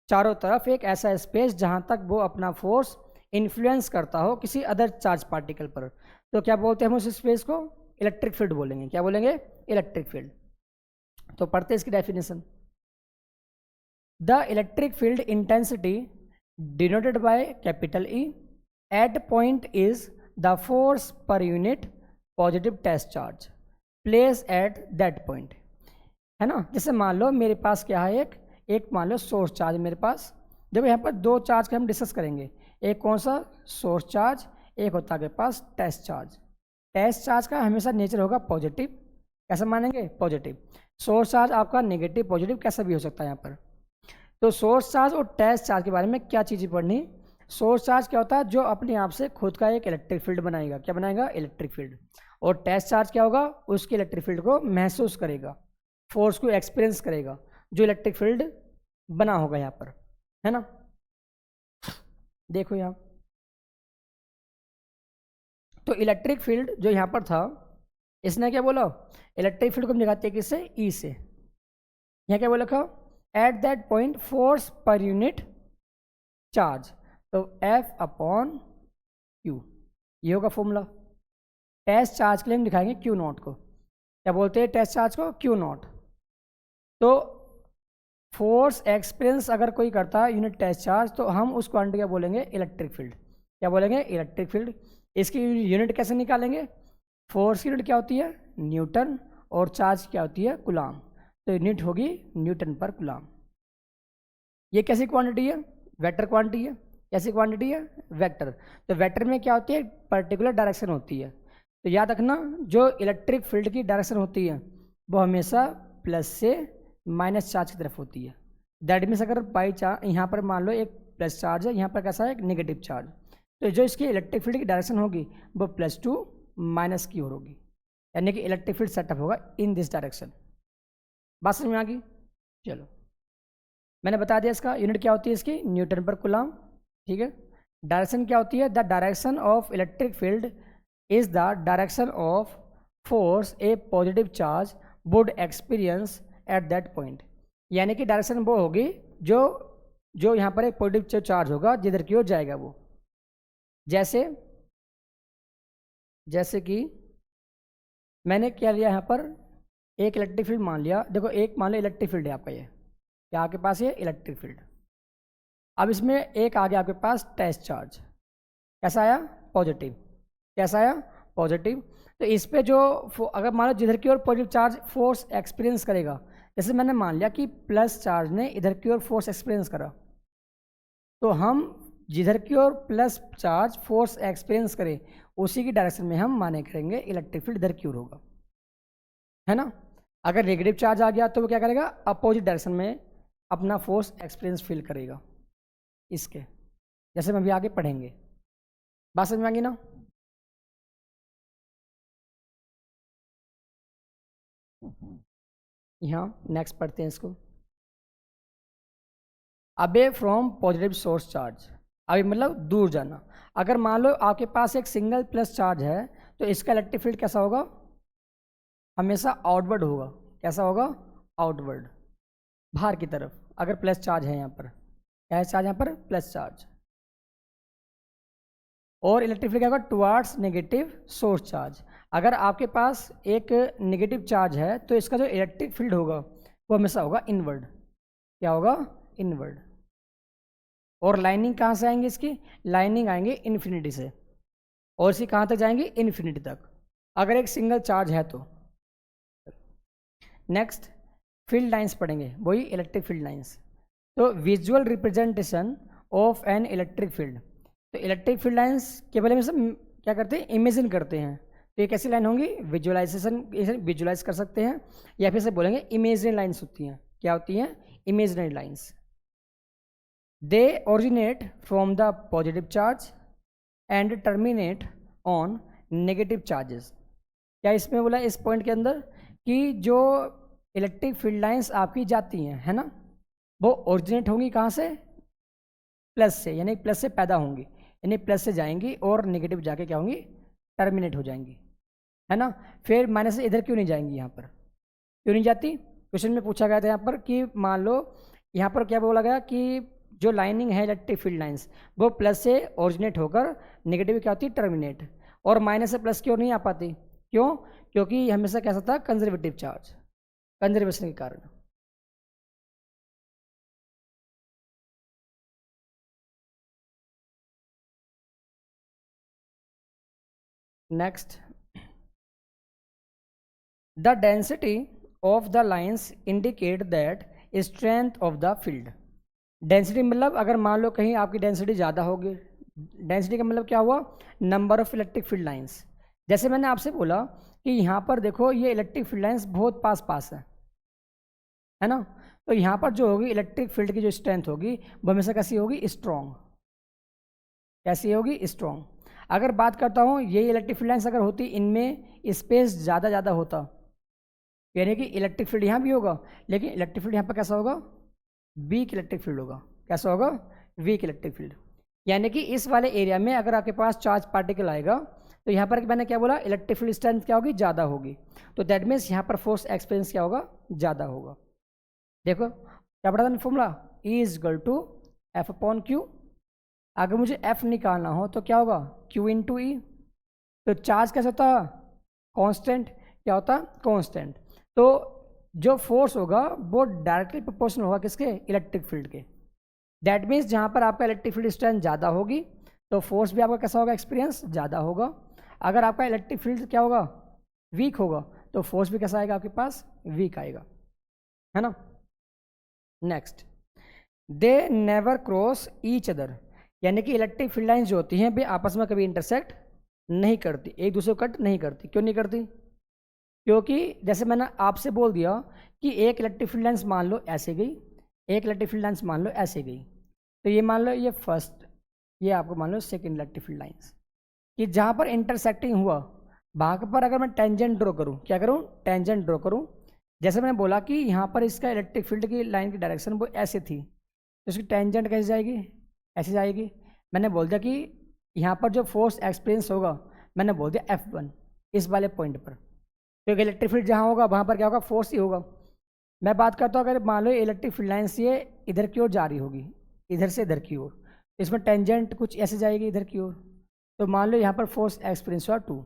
Speaker 1: चारों तरफ एक ऐसा स्पेस जहां तक वो अपना फोर्स इन्फ्लुएंस करता हो किसी अदर चार्ज पार्टिकल पर, तो क्या बोलते हैं हम उस स्पेस को? इलेक्ट्रिक फील्ड बोलेंगे। क्या बोलेंगे? Electric field. तो पढ़ते हैं इसकी definition. The electric field intensity denoted by capital E at point is the force per unit positive test charge place at that point. है ना? जैसे मान लो मेरे पास क्या है, एक मान लो सोर्स चार्ज मेरे पास। देखो यहाँ पर दो चार्ज के हम डिस्कस करेंगे। एक कौन सा? Source charge. एक होता है आपके पास टेस्ट चार्ज। टेस्ट चार्ज का हमेशा नेचर होगा पॉजिटिव। कैसा मानेंगे? पॉजिटिव। सोर्स चार्ज आपका नेगेटिव पॉजिटिव कैसा भी हो सकता है यहाँ पर। तो सोर्स चार्ज और टेस्ट चार्ज के बारे में क्या चीज़ें पढ़नी। सोर्स चार्ज क्या होता है? जो अपने आप से खुद का एक इलेक्ट्रिक फील्ड बनाएगा। क्या बनाएगा? Electric field. और टेस्ट चार्ज क्या होगा? उसके इलेक्ट्रिक फील्ड को महसूस करेगा, फोर्स को एक्सपीरियंस करेगा जो इलेक्ट्रिक फील्ड बना होगा यहाँ पर। है ना? देखो यहाँ तो इलेक्ट्रिक फील्ड जो यहाँ पर था, इसने क्या बोला? इलेक्ट्रिक फील्ड को हम दिखाते हैं किससे? ई से। यहाँ क्या बोला था? Eight that point force per unit charge, तो F अपॉन Q, ये होगा फॉर्मूला। टेस्ट चार्ज के लिए हम दिखाएंगे Q नॉट को। क्या बोलते हैं टेस्ट चार्ज को? Q not. तो फोर्स एक्सपीरियंस अगर कोई करता है यूनिट टेस्ट चार्ज, तो हम उस क्वांटिटी क्या बोलेंगे? Electric field. क्या बोलेंगे? Electric field. इसकी यूनिट कैसे निकालेंगे? फोर्स की यूनिट क्या होती है? न्यूटन। और चार्ज क्या होती है? कूलाम। तो यूनिट होगी न्यूटन पर कूलाम। ये कैसी क्वांटिटी है? वेक्टर क्वांटिटी है। कैसी क्वांटिटी है? वेक्टर। तो वेक्टर में क्या होती है? पर्टिकुलर डायरेक्शन होती है। तो याद रखना, जो इलेक्ट्रिक फील्ड की डायरेक्शन होती है वो हमेशा प्लस से माइनस चार्ज की तरफ होती है। दैट मीन्स अगर बाई चार्ज यहाँ पर मान लो एक प्लस चार्ज है, यहाँ पर कैसा है? एक नेगेटिव चार्ज, तो जो इसकी इलेक्ट्रिक फील्ड की डायरेक्शन होगी वो प्लस टू माइनस की ओर होगी, यानी कि इलेक्ट्रिक फील्ड सेटअप होगा इन दिस डायरेक्शन। बात समझ में आ गई? चलो मैंने बता दिया इसका यूनिट क्या होती है इसकी? न्यूटन पर कूलाम। ठीक है। डायरेक्शन क्या होती है? The direction of electric field is the direction of force A positive charge would experience eight that point. यानी कि डायरेक्शन वो होगी जो जो यहाँ पर एक पॉजिटिव चार्ज होगा जिधर की ओर जाएगा वो। जैसे कि मैंने क्या लिया यहाँ पर? एक इलेक्ट्रिक फील्ड मान लिया। देखो एक मान लो इलेक्ट्रिक फील्ड है आपका, ये क्या आपके पास? ये इलेक्ट्रिक फील्ड। अब इसमें एक आ गया आपके पास टेस्ट चार्ज। कैसा आया? पॉजिटिव। कैसा आया? पॉजिटिव। तो इस पे जो अगर मान लो जिधर की ओर पॉजिटिव चार्ज फोर्स एक्सपीरियंस करेगा, जैसे मैंने मान लिया कि प्लस चार्ज ने इधर की ओर फोर्स एक्सपीरियंस करा, तो हम जिधर की ओर प्लस चार्ज फोर्स एक्सपीरियंस करे उसी की डायरेक्शन में हम माने करेंगे इलेक्ट्रिक फील्ड इधर की ओर होगा। है ना? अगर नेगेटिव चार्ज आ गया तो वो क्या करेगा? अपोजिट डायरेक्शन में अपना फोर्स एक्सपीरियंस फील करेगा इसके, जैसे हम अभी आगे पढ़ेंगे। बात समझ में आ गई ना? यहाँ नेक्स्ट पढ़ते हैं इसको। अबे फ्रॉम पॉजिटिव सोर्स चार्ज, अभी मतलब दूर जाना। अगर मान लो आपके पास एक सिंगल प्लस चार्ज है तो इसका इलेक्ट्रिक फील्ड कैसा होगा? हमेशा आउटवर्ड होगा। कैसा होगा? आउटवर्ड, बाहर की तरफ। अगर प्लस चार्ज है यहाँ पर, क्या है चार्ज यहाँ पर? Plus charge. और इलेक्ट्रिक फील्ड क्या होगा? Towards negative source charge. अगर आपके पास एक नेगेटिव चार्ज है तो इसका जो इलेक्ट्रिक फील्ड होगा वो हमेशा होगा इनवर्ड। क्या होगा? इनवर्ड। और लाइनिंग कहाँ से आएंगे इसकी? लाइनिंग आएंगे इन्फिनिटी से, और इसकी कहाँ तक जाएंगी? इन्फिनिटी तक, अगर एक सिंगल चार्ज है तो। नेक्स्ट, फील्ड लाइंस पढ़ेंगे, वही इलेक्ट्रिक फील्ड लाइंस। तो visual representation of an electric field, तो इलेक्ट्रिक फील्ड लाइंस के बारे में सब क्या करते हैं, इमेजिन करते हैं। तो ये कैसी लाइन होंगी, विजुअलाइजेशन, विजुअलाइज कर सकते हैं, या फिर से बोलेंगे इमेजिनरी लाइन्स होती हैं। क्या होती हैं, imaginary lines. They originate from the positive charge and terminate on negative charges. क्या इसमें बोला इस पॉइंट के अंदर कि जो इलेक्ट्रिक फील्ड लाइंस आपकी जाती हैं, है ना, वो ओरिजिनेट होंगी कहाँ से, प्लस से, यानी प्लस से पैदा होंगी, यानी प्लस से जाएंगी और नेगेटिव जाके क्या होंगी, टर्मिनेट हो जाएंगी, है ना। फिर माइनस से इधर क्यों नहीं जाएंगी, यहाँ पर क्यों नहीं जाती, क्वेश्चन में पूछा गया था यहाँ पर कि मान लो यहाँ पर क्या बोला गया कि जो लाइनिंग है इलेक्ट्रिक फील्ड लाइंस वो प्लस से ओरिजिनेट होकर नेगेटिव क्या होती है, टर्मिनेट, और माइनस से प्लस क्यों नहीं आ पाती, क्यों, क्योंकि हमेशा कैसा था, कंजर्वेटिव चार्ज, कंजर्वेशन के कारण। Next, the density of the lines indicate that strength of the field. Density मतलब अगर मान लो कहीं आपकी डेंसिटी ज़्यादा होगी, डेंसिटी का मतलब क्या हुआ, number of electric field lines. जैसे मैंने आपसे बोला कि यहाँ पर देखो ये इलेक्ट्रिक फील्ड लाइंस बहुत पास पास है ना, तो यहाँ पर जो होगी इलेक्ट्रिक फील्ड की जो स्ट्रेंथ होगी वो हमेशा कैसी होगी, स्ट्रॉन्ग, कैसी होगी, स्ट्रॉन्ग। अगर बात करता हूँ ये इलेक्ट्रिक फील्ड लाइंस अगर होती इनमें स्पेस ज़्यादा होता, यानी कि इलेक्ट्रिक फील्ड यहाँ भी होगा, लेकिन इलेक्ट्रिक फील्ड यहाँ पर कैसा होगा, वीक इलेक्ट्रिक फील्ड होगा, कैसा होगा, वीक इलेक्ट्रिक फील्ड। यानी कि इस वाले एरिया में अगर आपके पास चार्ज पार्टिकल आएगा तो यहाँ पर मैंने क्या बोला, इलेक्ट्रिक फील्ड स्ट्रेंथ क्या होगी, ज़्यादा होगी, तो दैट मीन्स यहाँ पर फोर्स एक्सपीरियंस क्या होगा, ज़्यादा होगा। देखो क्या पढ़ा था formula, E is equal to F upon Q. अगर मुझे एफ निकालना हो तो क्या होगा, क्यू इंटू ई। तो चार्ज कैसा होता है, कांस्टेंट, क्या होता है, कांस्टेंट। तो जो फोर्स होगा वो डायरेक्टली प्रोपोर्शनल होगा किसके, इलेक्ट्रिक फील्ड के। दैट मीन्स जहाँ पर आपका इलेक्ट्रिक फील्ड स्ट्रेंथ ज़्यादा होगी तो फोर्स भी आपका कैसा होगा, एक्सपीरियंस ज़्यादा होगा। अगर आपका इलेक्ट्रिक फील्ड क्या होगा, वीक होगा, तो फोर्स भी कैसा आएगा आपके पास, वीक आएगा, है ना। Next, they never cross each other, यानी कि इलेक्ट्रिक फील्ड लाइन्स जो होती हैं वे आपस में कभी इंटरसेक्ट नहीं करती, एक दूसरे को कट नहीं करती। क्यों नहीं करती, क्योंकि जैसे मैंने आपसे बोल दिया कि एक इलेक्ट्रिक फील्ड लाइन्स मान लो ऐसे गई, एक इलेक्ट्रिक फील्ड लाइन्स मान लो ऐसे गई, तो ये मान लो ये फर्स्ट, ये आपको मान लो सेकेंड इलेक्ट्रिक फील्ड लाइन्स, कि जहाँ पर इंटरसेक्टिंग हुआ वहाँ पर अगर मैं टेंजेंट ड्रॉ करूँ, क्या करूँ, टेंजेंट ड्रॉ करूँ। जैसे मैंने बोला कि यहाँ पर इसका इलेक्ट्रिक फील्ड की लाइन की डायरेक्शन वो ऐसे थी, तो इसकी टेंजेंट कैसे जाएगी, ऐसे जाएगी। मैंने बोल दिया कि यहाँ पर जो फोर्स एक्सपीरियंस होगा मैंने बोल दिया F1 इस वाले पॉइंट पर, क्योंकि इलेक्ट्रिक फील्ड जहाँ होगा वहाँ पर क्या होगा, फोर्स ही होगा। मैं बात करता हूँ अगर मान लो इलेक्ट्रिक फील्ड लाइन्स ये इधर की ओर जा रही होगी, इधर से इधर की ओर, इसमें टेंजेंट कुछ ऐसे जाएगी इधर की ओर, तो मान लो यहाँ पर फोर्स एक्सपीरियंस हुआ 2,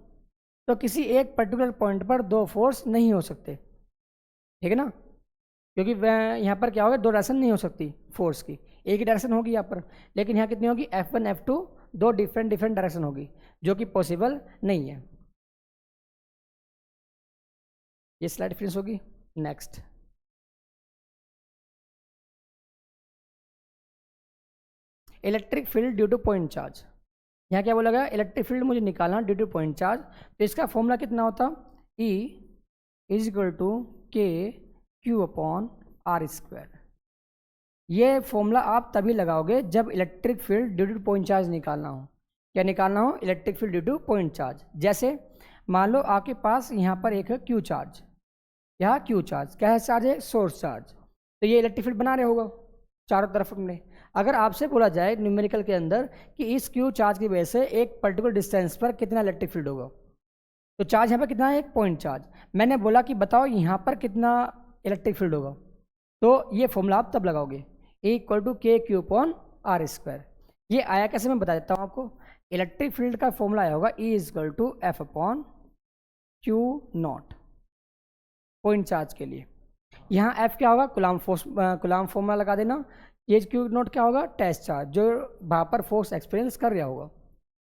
Speaker 1: तो किसी एक पर्टिकुलर पॉइंट पर दो फोर्स नहीं हो सकते, ठीक है ना, क्योंकि यहाँ पर क्या होगा, दो डायरेक्शन नहीं हो सकती फोर्स की, एक ही डायरेक्शन होगी यहाँ पर। लेकिन यहाँ कितनी होगी, F1 F2, दो डिफरेंट डायरेक्शन होगी, जो कि पॉसिबल नहीं है। ये स्लाइड फिनिश होगी। Next, electric field due to point charge. यहाँ क्या बोला गया, इलेक्ट्रिक फील्ड मुझे निकालना ड्यू टू पॉइंट चार्ज, तो इसका फॉर्मूला कितना होता, E is equal to K q upon are square. ये फॉर्मूला आप तभी लगाओगे जब electric field due to point charge निकालना हो। क्या निकालना हो, electric field due to point charge. जैसे मान लो आपके पास यहाँ पर एक है क्यू चार्ज, यहाँ क्यू चार्ज क्या है, चार्ज है सोर्स चार्ज, तो ये इलेक्ट्रिक फील्ड बना रहे होगा चारों तरफ हमने। अगर आपसे बोला जाए न्यूमेरिकल के अंदर कि इस क्यू चार्ज की वजह से एक पर्टिकुलर डिस्टेंस पर कितना इलेक्ट्रिक फील्ड होगा, तो चार्ज यहाँ पर कितना है, एक पॉइंट चार्ज। मैंने बोला कि बताओ यहाँ पर कितना इलेक्ट्रिक फील्ड होगा, तो ये फॉर्मूला आप तब लगाओगे, E equal to K q upon are square. ये आया कैसे, मैं बता देता हूँ आपको। इलेक्ट्रिक फील्ड का फॉर्मूला आया होगा E is equal to F upon Q naught, point charge के लिए। यहाँ F क्या होगा, कुलाम फोर्स, कुलाम फॉर्मूला लगा देना। ये क्यू नॉट क्या होगा, टेस्ट चार्ज, जो वहाँ पर फोर्स एक्सपीरियंस कर रहा होगा।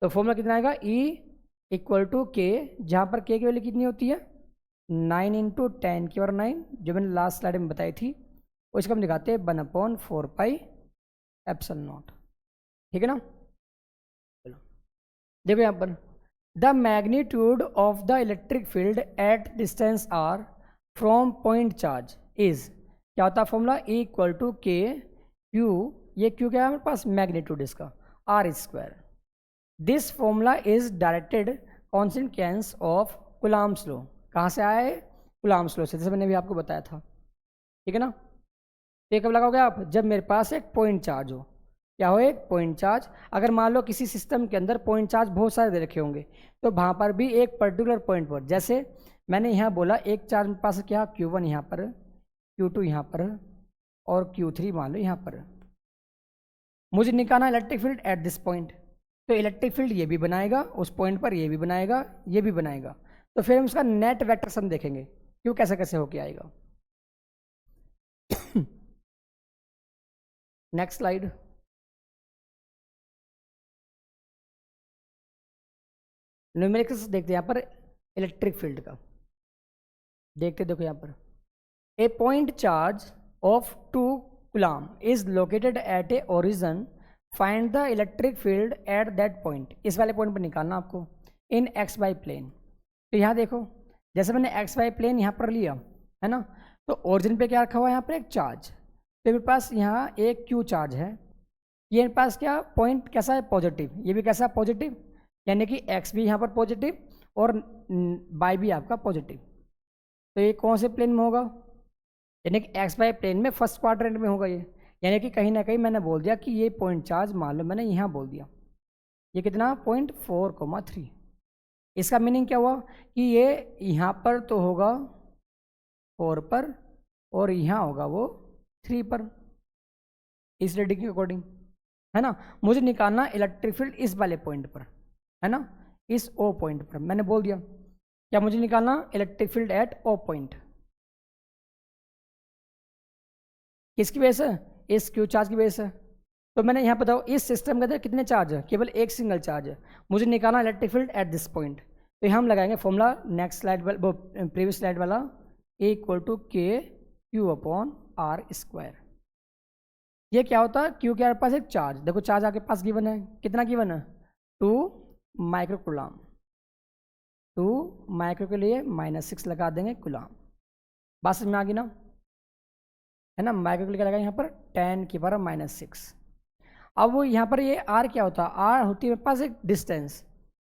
Speaker 1: तो फॉर्मूला कितना आएगा, E इक्वल टू के, जहाँ पर के की वैल्यू कितनी होती है, 9 इंटू 10 की पावर 9, जो मैंने लास्ट स्लाइड में बताई थी, उसको हम दिखाते हैं 1/4 पाई एप्सिलॉन नॉट। ठीक है ना। देखो यहाँ पर the magnitude of the electric field at distance R from point charge is, क्या होता है formula, equal to K Q, ये क्यू क्या है हमारे पास, मैग्नीट्यूड इसका, R square. This formula is directed consequence of Coulomb's law. कहाँ से आया है, कुलाम्स लॉ से, जैसे मैंने भी आपको बताया था। ठीक है ना। ये कब लगाओगे आप, जब मेरे पास एक पॉइंट चार्ज हो। क्या हो, एक पॉइंट चार्ज। अगर मान लो किसी सिस्टम के अंदर पॉइंट चार्ज बहुत सारे दे रखे होंगे, तो वहाँ पर भी एक पर्टिकुलर पॉइंट पर, जैसे मैंने यहाँ बोला एक चार्ज मेरे पास क्या, Q1 यहाँ पर, Q2 यहाँ पर और Q3 मान लो यहाँ पर। मुझे निकालना electric field at this point, तो इलेक्ट्रिक फील्ड ये भी बनाएगा उस पॉइंट पर, ये भी बनाएगा, ये भी बनाएगा। तो फिर हम उसका नेट वेक्टर सम देखेंगे क्यों कैसे कैसे होके आएगा। Next slide. न्यूमेरिकल्स देखते हैं यहाँ पर इलेक्ट्रिक फील्ड का, देखते देखो यहाँ पर, a point charge of 2 coulomb is located at a origin, find the electric field at that point. इस वाले पॉइंट पर निकालना आपको इन एक्स वाई प्लेन। तो यहाँ देखो, जैसे मैंने एक्स वाई प्लेन यहाँ पर लिया है ना, तो ओरिजिन पे क्या रखा हुआ है, यहाँ पर एक चार्ज। तो मेरे पास यहाँ एक क्यू चार्ज है, ये मेरे पास क्या पॉइंट कैसा है, पॉजिटिव, ये भी कैसा पॉजिटिव, यानी कि एक्स भी यहाँ पर पॉजिटिव और वाई भी आपका पॉजिटिव। तो ये कौन से प्लेन में होगा, यानी कि एक्स वाई प्लेन में फर्स्ट क्वाड्रेंट में होगा ये। यानी कि कहीं ना कहीं मैंने बोल दिया कि ये पॉइंट चार्ज, मान लो मैंने यहाँ बोल दिया ये कितना 0.4,3। इसका मीनिंग क्या हुआ कि ये यहाँ पर तो होगा 4 पर और यहाँ होगा वो 3 पर, इस रेडिंग के अकॉर्डिंग, है ना। मुझे निकालना इलेक्ट्रिक फील्ड इस वाले पॉइंट पर, है ना, इस ओ पॉइंट पर। मैंने बोल दिया क्या मुझे निकालना electric field at O point, किसकी वजह से, इस क्यू चार्ज की वजह से। तो मैंने यहाँ बताओ इस सिस्टम के अंदर कितने चार्ज है, केवल एक सिंगल चार्ज है, मुझे निकालना electric field at this point. तो यहाँ हम लगाएंगे फॉर्मूला नेक्स्ट स्लाइड वो प्रीवियस स्लाइड वाला, equal to K q upon are square. ये क्या होता है, क्यू के पास एक चार्ज, देखो चार्ज आपके पास गिवन है, कितना गिवन है, 2 माइक्रो कूलम, 2 माइक्रो के लिए -6 लगा देंगे कूलम। बात समझ में आ गई ना, है ना। माइक्रो के लिए क्या लगा यहाँ पर 10 की पावर -6। अब वो यहाँ पर ये आर क्या होता है, आर होती है मेरे पास एक डिस्टेंस,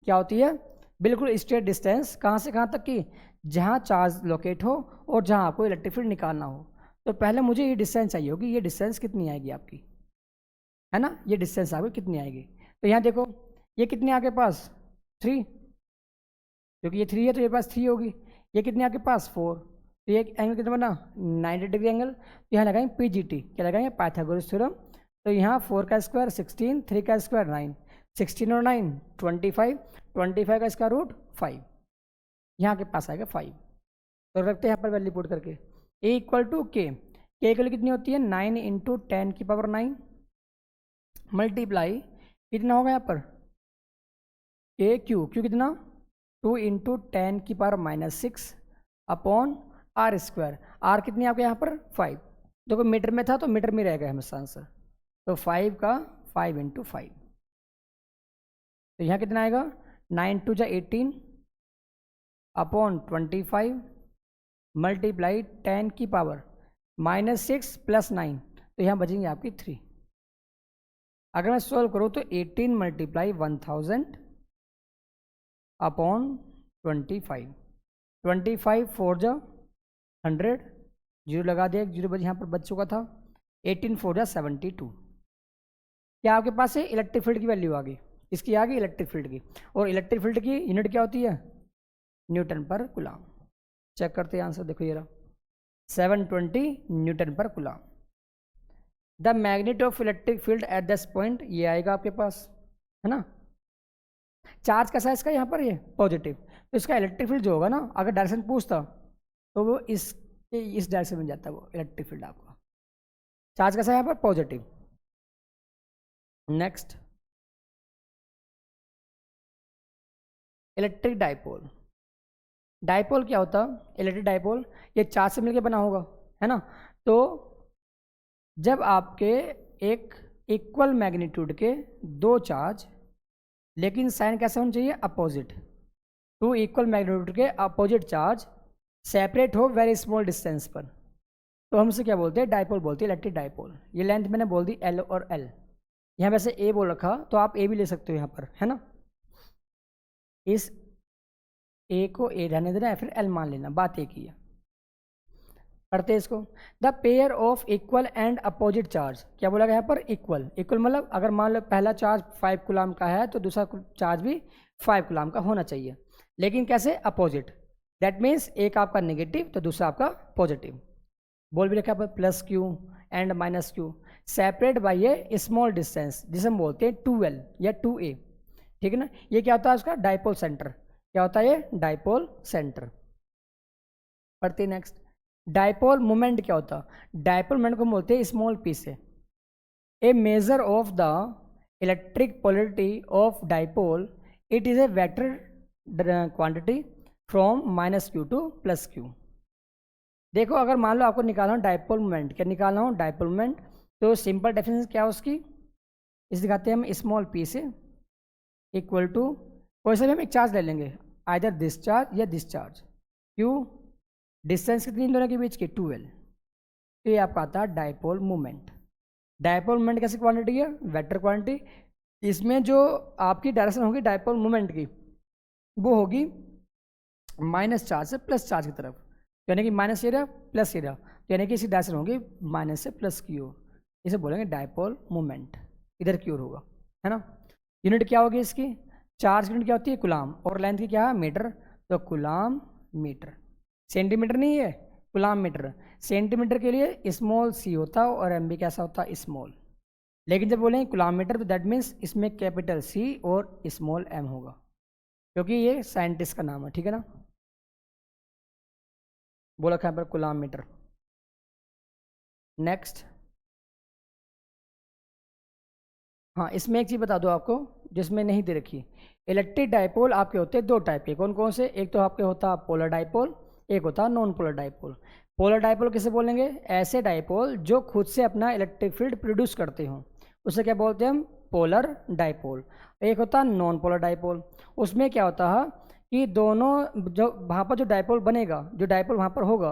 Speaker 1: क्या होती है, बिल्कुल स्ट्रेट डिस्टेंस, कहाँ से कहाँ तक की, जहाँ चार्ज लोकेट हो और जहाँ आपको इलेक्ट्रिक फील्ड निकालना हो। तो पहले मुझे ये डिस्टेंस चाहिए होगी, ये डिस्टेंस कितनी आएगी आपकी, है ना, ये डिस्टेंस आपकी कितनी आएगी। तो यहाँ देखो ये कितनी आपके पास 3, क्योंकि ये 3 है तो ये पास 3 होगी। ये कितने आपके पास 4, तो ये एंगल कितना बना 90 डिग्री एंगल। तो यहाँ लगाएंगे पीजीटी, क्या लगाएंगे, पाइथागोरस थ्योरम। तो यहाँ 4 का स्क्वायर 16, 3 का स्क्वायर 9, 16 और 9 25, 25 का स्क्वायर रूट 5, यहाँ के पास आएगा 5। तो रखते हैं यहाँ पर वैल्यू पुट करके, ए इक्वल टू के वैल्यू कितनी होती है 9 इंटू 10 की पावर 9 मल्टीप्लाई कितना होगा यहाँ पर ए क्यू कितना 2 इंटू 10 की power -6 upon are square. R कितनी आपके यहाँ पर 5, देखो मीटर में था तो मीटर में रहेगा हमेशा आंसर। तो 5 का 5 इंटू 5, तो यहाँ कितना आएगा 9 2 जा 18 अपॉन 25 मल्टीप्लाई 10 की पावर -6 प्लस 9, तो यहाँ बचेंगे आपकी 3। अगर मैं सॉल्व करूँ तो 18 मल्टीप्लाई 1000 अपॉन 25, 25 4 जा 100, जीरो लगा दिया, जीरो बच यहाँ पर बच चुका था, 18 4 जा 72। क्या आपके पास है इलेक्ट्रिक फील्ड की वैल्यू आ गई, इसकी आ गई इलेक्ट्रिक फील्ड की। और इलेक्ट्रिक फील्ड की यूनिट क्या होती है, न्यूटन पर कूलम। चेक करते हैं आंसर, देखो ये रहा 720 न्यूटन पर coulomb. The magnet of electric field at this point, ये आएगा आपके पास, है ना। चार्ज कैसा है इसका यहाँ पर, ये पॉजिटिव, तो इसका इलेक्ट्रिक फील्ड जो होगा ना, अगर डायरेक्शन पूछता तो वो इस डायरेक्शन में जाता है वो इलेक्ट्रिक फील्ड आपका। चार्ज कैसा है यहाँ पर, positive. Next electric dipole. Dipole क्या होता है? इलेक्ट्रिक डाइपोल ये चार्ज से मिलकर बना होगा, है ना। तो जब आपके एक इक्वल मैग्नीट्यूड के दो चार्ज, लेकिन साइन कैसे होना चाहिए? अपोजिट। टू इक्वल मैग्नीट्यूड के अपोजिट चार्ज सेपरेट हो वेरी स्मॉल डिस्टेंस पर, तो हम इसे क्या बोलते हैं? डाइपोल बोलते हैं, इलेक्ट्रिक डाइपोल। ये लेंथ मैंने बोल दी एल और एल। यहाँ वैसे ए बोल रखा, तो आप ए भी ले सकते हो यहाँ पर, है ना। इस ए को ए रहने देना या फिर एल मान लेना, बात एक ही है। पढ़ते हैं इसको। The pair of equal and opposite charge, क्या बोला गया यहाँ पर? इक्वल। इक्वल मतलब अगर मान लो पहला चार्ज 5 कूलम का है तो दूसरा चार्ज भी 5 कूलम का होना चाहिए, लेकिन कैसे? अपोजिट। दैट मीन्स एक आपका नेगेटिव तो दूसरा आपका पॉजिटिव। बोल भी रखा पर plus Q and minus Q, separate by A small distance, जिसे हम बोलते हैं 2L या 2A, ठीक है ना। ये क्या होता है? उसका डाइपोल सेंटर। क्या होता है ये? Dipole centre. पढ़ते नेक्स्ट। डाइपोल मोमेंट क्या होता है? डाइपोल मोमेंट को बोलते हैं स्मॉल पी से। A measure of the electric polarity of dipole, it is a vector quantity from minus q to plus q. देखो अगर मान लो आपको निकालना हो डाइपोल मोमेंट, क्या निकालना हो? Dipole moment. तो सिंपल डेफिनेशन क्या है उसकी? इस दिखाते हैं हम स्मॉल पी से, इक्वल टू कोई सा भी हम एक चार्ज ले लेंगे, आइदर दिस चार्ज या दिस चार्ज। क्यू डिस्टेंस कितनी इन दोनों के बीच की? 2L। तो ये आपका आता है डाइपोल मोमेंट। डाइपोल मोमेंट कैसी क्वांटिटी है? Vector quantity. इसमें जो आपकी डायरेक्शन होगी डाइपोल मोमेंट की, वो होगी माइनस चार्ज से प्लस चार्ज की तरफ, यानी कि माइनस ये रहा प्लस ये रहा, यानी कि इसकी डायरेक्शन होगी माइनस से प्लस की ओर। इसे बोलेंगे डाइपोल मोमेंट, इधर की ओर होगा, है ना। यूनिट क्या होगी इसकी? चार्ज की यूनिट क्या होती है? कुलाम। और लेंथ की क्या है? मीटर। तो कुलाम मीटर। सेंटीमीटर नहीं है, कुलाम मीटर। सेंटीमीटर के लिए स्मॉल सी होता है और एम बी कैसा होता है? स्मॉल। लेकिन जब बोलेंगे कुलाम मीटर तो दैट मीन्स इसमें कैपिटल सी और स्मॉल एम होगा, क्योंकि ये साइंटिस्ट का नाम है, ठीक है ना। बोला क्या पर? Coulomb metre. नेक्स्ट। हाँ, इसमें एक चीज़ बता दो आपको जिसमें नहीं दे रखी। इलेक्ट्रिक डाइपोल आपके होते हैं दो टाइप के। कौन कौन से? एक तो आपके होता है पोलर डाइपोल, एक होता है non polar dipole. Polar dipole किसे बोलेंगे? ऐसे डाइपोल जो खुद से अपना इलेक्ट्रिक फील्ड प्रोड्यूस करते हों, उसे क्या बोलते हैं हम? Polar dipole. एक होता है नॉन पोलर डाइपोल। उसमें क्या होता है कि दोनों जो वहाँ पर जो डाइपोल बनेगा, जो डाइपोल वहाँ पर होगा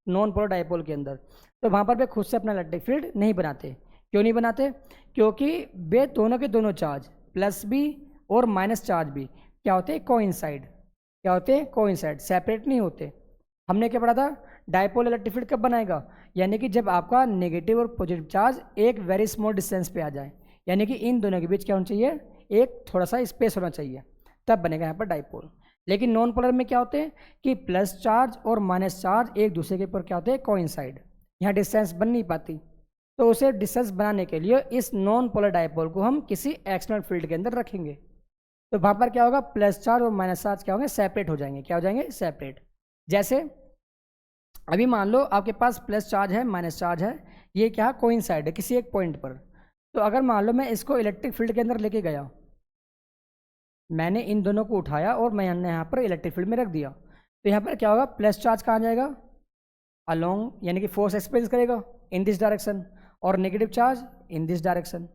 Speaker 1: नॉन पोलर डाइपोल के अंदर, तो वहाँ पर वे खुद से अपना इलेक्ट्रिक फील्ड नहीं बनाते। क्यों नहीं बनाते? क्योंकि वे दोनों के दोनों चार्ज प्लस भी और माइनस चार्ज भी क्या होते हैं? कोइंसाइड। क्या होते हैं? कोइंसाइड, सेपरेट नहीं होते। हमने क्या पढ़ा था? डाइपोल इलेक्ट्रिक फील्ड कब बनाएगा? यानी कि जब आपका नेगेटिव और पॉजिटिव चार्ज एक वेरी स्मॉल डिस्टेंस पे आ जाए, यानी कि इन दोनों के बीच क्या होना चाहिए? एक थोड़ा सा स्पेस होना चाहिए, तब बनेगा यहाँ पर डाइपोल। लेकिन नॉन पोलर में क्या होते हैं कि प्लस चार्ज और माइनस चार्ज एक दूसरे के ऊपर क्या होते हैं? कोइंसाइड। यहाँ डिस्टेंस बन नहीं पाती, तो उसे डिस्टेंस बनाने के लिए इस नॉन पोलर डाइपोल को हम किसी एक्सटर्नल फील्ड के अंदर रखेंगे। तो वहाँ पर क्या होगा? प्लस चार्ज और माइनस चार्ज क्या होंगे? सेपरेट हो जाएंगे। क्या हो जाएंगे? सेपरेट। जैसे अभी मान लो आपके पास प्लस चार्ज है, माइनस चार्ज है, ये क्या कोइंसाइड है किसी एक पॉइंट पर। तो अगर मान लो मैं इसको इलेक्ट्रिक फील्ड के अंदर लेके गया, मैंने इन दोनों को उठाया और मैंने यहाँ पर इलेक्ट्रिक फील्ड में रख दिया, तो यहाँ पर क्या होगा? प्लस चार्ज कहाँ जाएगा? अलोंग, यानी कि फोर्स एक्सपीरियंस करेगा इन दिस डायरेक्शन, और negative charge in this direction.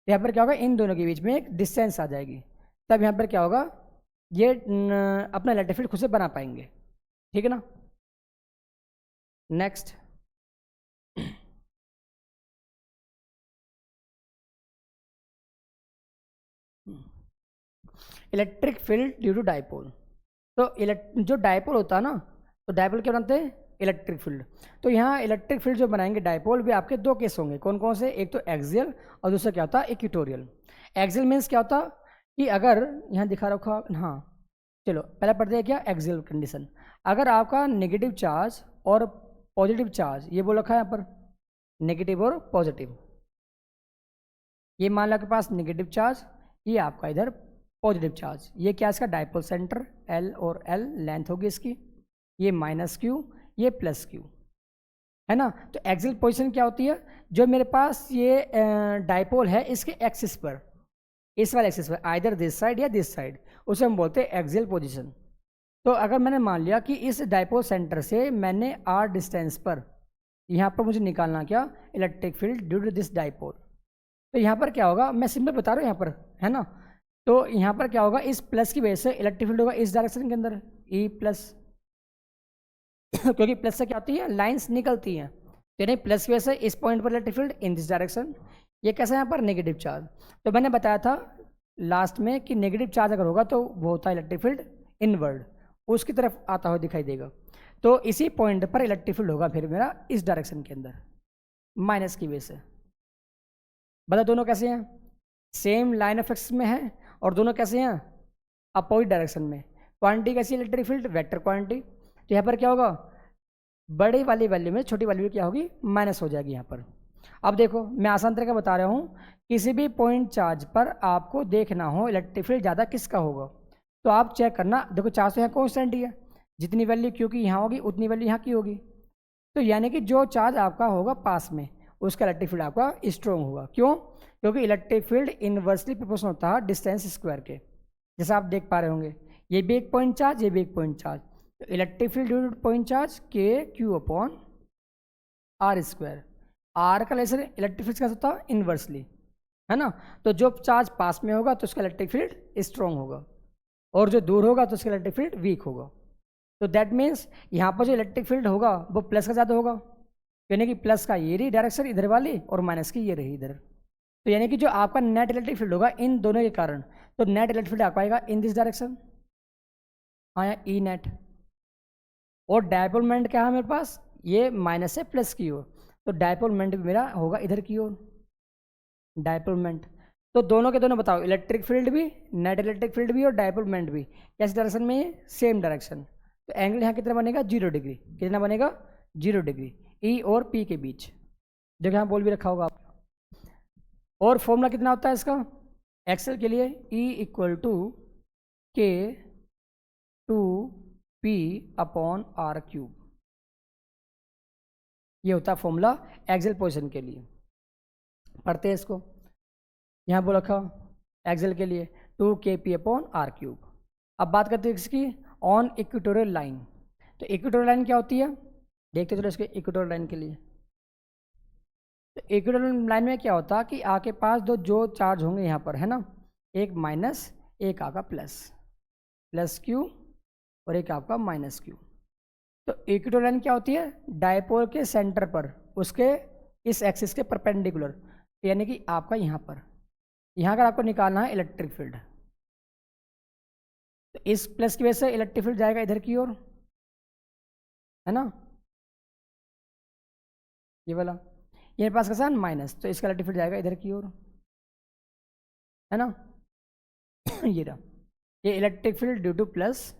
Speaker 1: यहाँ पर क्या होगा? इन दोनों के बीच में एक डिस्टेंस आ जाएगी, तब यहाँ पर क्या होगा? ये अपना इलेक्ट्रिक फील्ड खुद से बना पाएंगे, ठीक है ना। Next. Electric field due to dipole. तो जो डाइपोल होता है ना, तो डाइपोल क्या बनाते हैं? Electric field. तो यहाँ इलेक्ट्रिक फील्ड जो बनाएंगे डाइपोल, भी आपके दो केस होंगे। कौन कौन से? एक तो एक्सियल और दूसरा क्या होता है? इक्वेटोरियल। एक्सियल मीन्स क्या होता? कि अगर यहाँ दिखा रखा, हाँ चलो पहले पढ़ते हैं क्या एक्सियल कंडीशन। अगर आपका नेगेटिव चार्ज और पॉजिटिव चार्ज, ये बोल रखा है यहाँ पर नेगेटिव और पॉजिटिव, ये मान लो आपके पास नेगेटिव चार्ज, ये आपका इधर पॉजिटिव चार्ज, ये क्या इसका डाइपोल सेंटर L और L लेंथ होगी इसकी, ये माइनस क्यू, ये प्लस क्यू, है ना। तो एक्सियल पोजीशन क्या होती है? जो मेरे पास ये डाइपोल है इसके एक्सिस पर, इस वाले एक्सिस पर, आइदर दिस साइड या दिस साइड, उसे हम बोलते हैं एक्सियल पोजीशन। तो अगर मैंने मान लिया कि इस डायपोल सेंटर से मैंने r डिस्टेंस पर यहाँ पर मुझे निकालना क्या, electric field due to this dipole, तो यहाँ पर क्या होगा, मैं सिंपल बता रहा हूँ यहाँ पर, है ना। तो यहाँ पर क्या होगा, इस प्लस की वजह से इलेक्ट्रिक फील्ड होगा इस डायरेक्शन के अंदर E प्लस क्योंकि प्लस से क्या होती है, लाइंस निकलती हैं, तो यानी प्लस की वजह से इस पॉइंट पर electric field in this direction. ये कैसा है यहाँ पर, नेगेटिव चार्ज। तो मैंने बताया था लास्ट में कि नेगेटिव चार्ज अगर होगा तो वो होता है इलेक्ट्रिक फील्ड इनवर्ड, उसकी तरफ आता हुआ दिखाई देगा। तो इसी पॉइंट पर इलेक्ट्रिक फील्ड होगा फिर मेरा इस डायरेक्शन के अंदर माइनस की वजह से। बता दोनों कैसे हैं, सेम लाइन ऑफ एक्सिस में है और दोनों कैसे हैं, अपोजिट डायरेक्शन में। क्वांटिटी कैसी है, इलेक्ट्रिक फील्ड वेक्टर क्वांटिटी। तो यहाँ पर क्या होगा, बड़ी वाली वैल्यू में छोटी वैल्यू क्या होगी, माइनस हो जाएगी यहाँ पर। अब देखो मैं आसान तरीका बता रहा हूँ, किसी भी पॉइंट चार्ज पर आपको देखना हो इलेक्ट्रिक फील्ड ज़्यादा किसका होगा, तो आप चेक करना। देखो चार्ज तो यहाँ कॉन्स्टेंट ही है, जितनी वैल्यू क्यू की यहाँ होगी उतनी वैल्यू यहाँ की होगी। तो यानी कि जो चार्ज आपका होगा पास में उसका इलेक्ट्रिक फील्ड आपका स्ट्रॉन्ग होगा। क्यों, क्योंकि इलेक्ट्रिक फील्ड इनवर्सली प्रोपोर्शनल होता है डिस्टेंस स्क्वायर के, जैसा आप देख पा रहे होंगे। ये भी एक पॉइंट चार्ज, ये भी एक पॉइंट चार्ज, तो electric field due to point charge के q upon are square. R का लेसन इलेक्ट्रिक फील्ड कैसा होता है, इनवर्सली, है ना। तो जो चार्ज पास में होगा तो उसका इलेक्ट्रिक फील्ड स्ट्रॉन्ग होगा, और जो दूर होगा तो उसका इलेक्ट्रिक फील्ड वीक होगा। तो दैट मीन्स यहाँ पर जो इलेक्ट्रिक फील्ड होगा वो प्लस का ज़्यादा होगा, यानी कि प्लस का ये रही डायरेक्शन इधर वाली और माइनस की ये रही इधर। तो यानी कि जो आपका नेट इलेक्ट्रिक फील्ड होगा इन दोनों के कारण, तो नेट इलेक्ट्रिक फील्ड आपका आएगा इन दिस डायरेक्शन, हाँ या ई नेट। और डायपोल मोमेंट क्या है मेरे पास, ये माइनस से प्लस की ओर, तो डायपोल मोमेंट भी मेरा होगा इधर की ओर, डायपोल मोमेंट। तो दोनों के दोनों बताओ, इलेक्ट्रिक फील्ड भी, नेट इलेक्ट्रिक फील्ड भी और डायपोल मोमेंट भी कैसी डायरेक्शन में, ये सेम डायरेक्शन। तो एंगल यहाँ कितना बनेगा, 0 डिग्री। कितना बनेगा, 0 डिग्री ई और पी के बीच, जो यहाँ बोल भी रखा होगा आप। और फॉर्मूला कितना होता है इसका, एक्सेल के लिए E इक्वल टू के 2p अपॉन आर क्यूब, ये होता है फॉर्मूला एक्सेल पोजीशन के लिए। पढ़ते हैं इसको, यहाँ बोल रखा एक्सेल के लिए 2kp अपॉन आर क्यूब। अब बात करते हैं इसकी ऑन इक्वेटोरियल लाइन। तो इक्वेटोरियल लाइन क्या होती है, देखते चलो इसके इक्वेटोरियल लाइन के लिए। तो इक्वेटोरियल लाइन में क्या होता है कि आपके पास जो चार्ज होंगे यहाँ पर, है ना, एक माइनस एक आपका प्लस, प्लस क्यू और एक आपका माइनस क्यू। तो इक्वेटोरियल लाइन क्या होती है, डायपोल के सेंटर पर उसके इस एक्सिस के परपेंडिकुलर, यानी कि आपका यहाँ पर, यहाँ अगर आपको निकालना है इलेक्ट्रिक फील्ड, तो इस प्लस की वजह से इलेक्ट्रिक फील्ड जाएगा इधर की ओर, है ना, ये वाला। ये पास का साइन माइनस, तो इसका इलेक्ट्रिक फील्ड जाएगा इधर की ओर, है ना। ये रहा, ये electric field due to plus,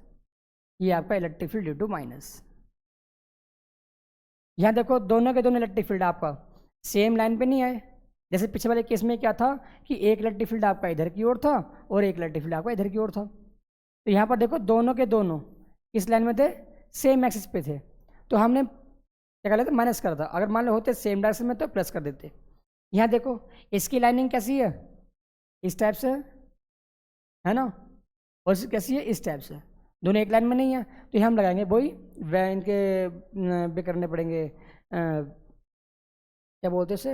Speaker 1: ये आपका electric field due to minus. यहाँ देखो दोनों के दोनों इलेक्ट्रिक फील्ड आपका सेम लाइन पे नहीं आए। जैसे पिछले वाले केस में क्या था कि एक इलेक्ट्रिक फील्ड आपका इधर की ओर था और एक इलेक्ट्रिक फील्ड आपका इधर की ओर था। तो यहाँ पर देखो दोनों के दोनों किस लाइन में थे, सेम एक्सिस पे थे, तो हमने क्या कर लेते, माइनस कर था। अगर मान लो होते सेम डायरेक्शन में तो प्लस कर देते। यहाँ देखो इसकी लाइनिंग कैसी है, इस टाइप से, है ना, और इसकी कैसी है, इस टाइप से, दोनों एक लाइन में नहीं है। तो यहाँ हम लगाएंगे वही वह इनके भी करने पड़ेंगे, क्या बोलते हैं उसे,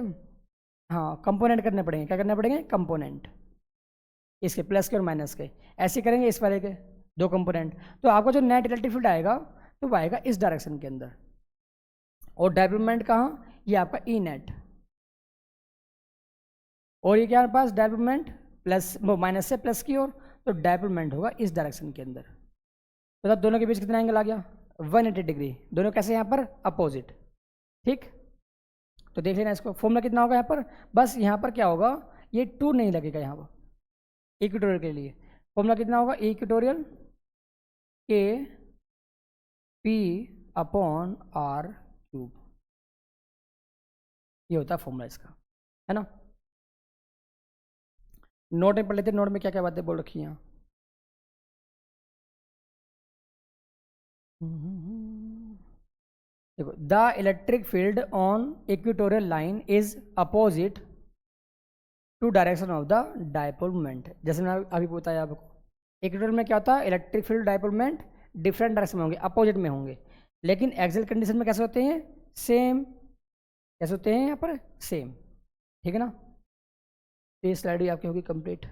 Speaker 1: हाँ कंपोनेंट करने पड़ेंगे। क्या करने पड़ेंगे, कंपोनेंट, इसके प्लस के और माइनस के, ऐसे करेंगे इस वाले के दो कंपोनेंट। तो आपका जो नेट इलेक्ट्रिक फील्ड आएगा तो वो आएगा इस डायरेक्शन के अंदर। और डेवलपमेंट कहाँ, ये आपका ई नेट, और ये क्या हमारे पास डेवलपमेंट प्लस वो माइनस से प्लस की ओर, तो डेवलपमेंट होगा इस डायरेक्शन के अंदर। तो तब दोनों के बीच कितना एंगल आ गया, 180 डिग्री। दोनों कैसे यहाँ पर अपोजिट, ठीक। तो देख लेना इसको, फॉर्मूला कितना होगा यहाँ पर, बस यहाँ पर क्या होगा, ये 2 नहीं लगेगा यहाँ पर इक्वेटोरियल के लिए। फॉर्मूला कितना होगा, इक्वेटोरियल के पी अपॉन आर क्यूब, ये होता है फॉर्मूला इसका, है ना। नोट में पढ़ लेते, नोट में क्या क्या बातें बोल रखी हैं। देखो, the electric field on equatorial line is opposite to direction of the dipole moment. जैसे मैंने अभी बताया आपको, इक्वेटोरियल में क्या होता है, electric field dipole moment different direction में होंगे, अपोजिट में होंगे। लेकिन एक्सियल कंडीशन में कैसे होते हैं? सेम। कैसे होते हैं यहाँ पर? सेम। ठीक है ना। तो ये स्लाइड भी आपकी होगी कंप्लीट।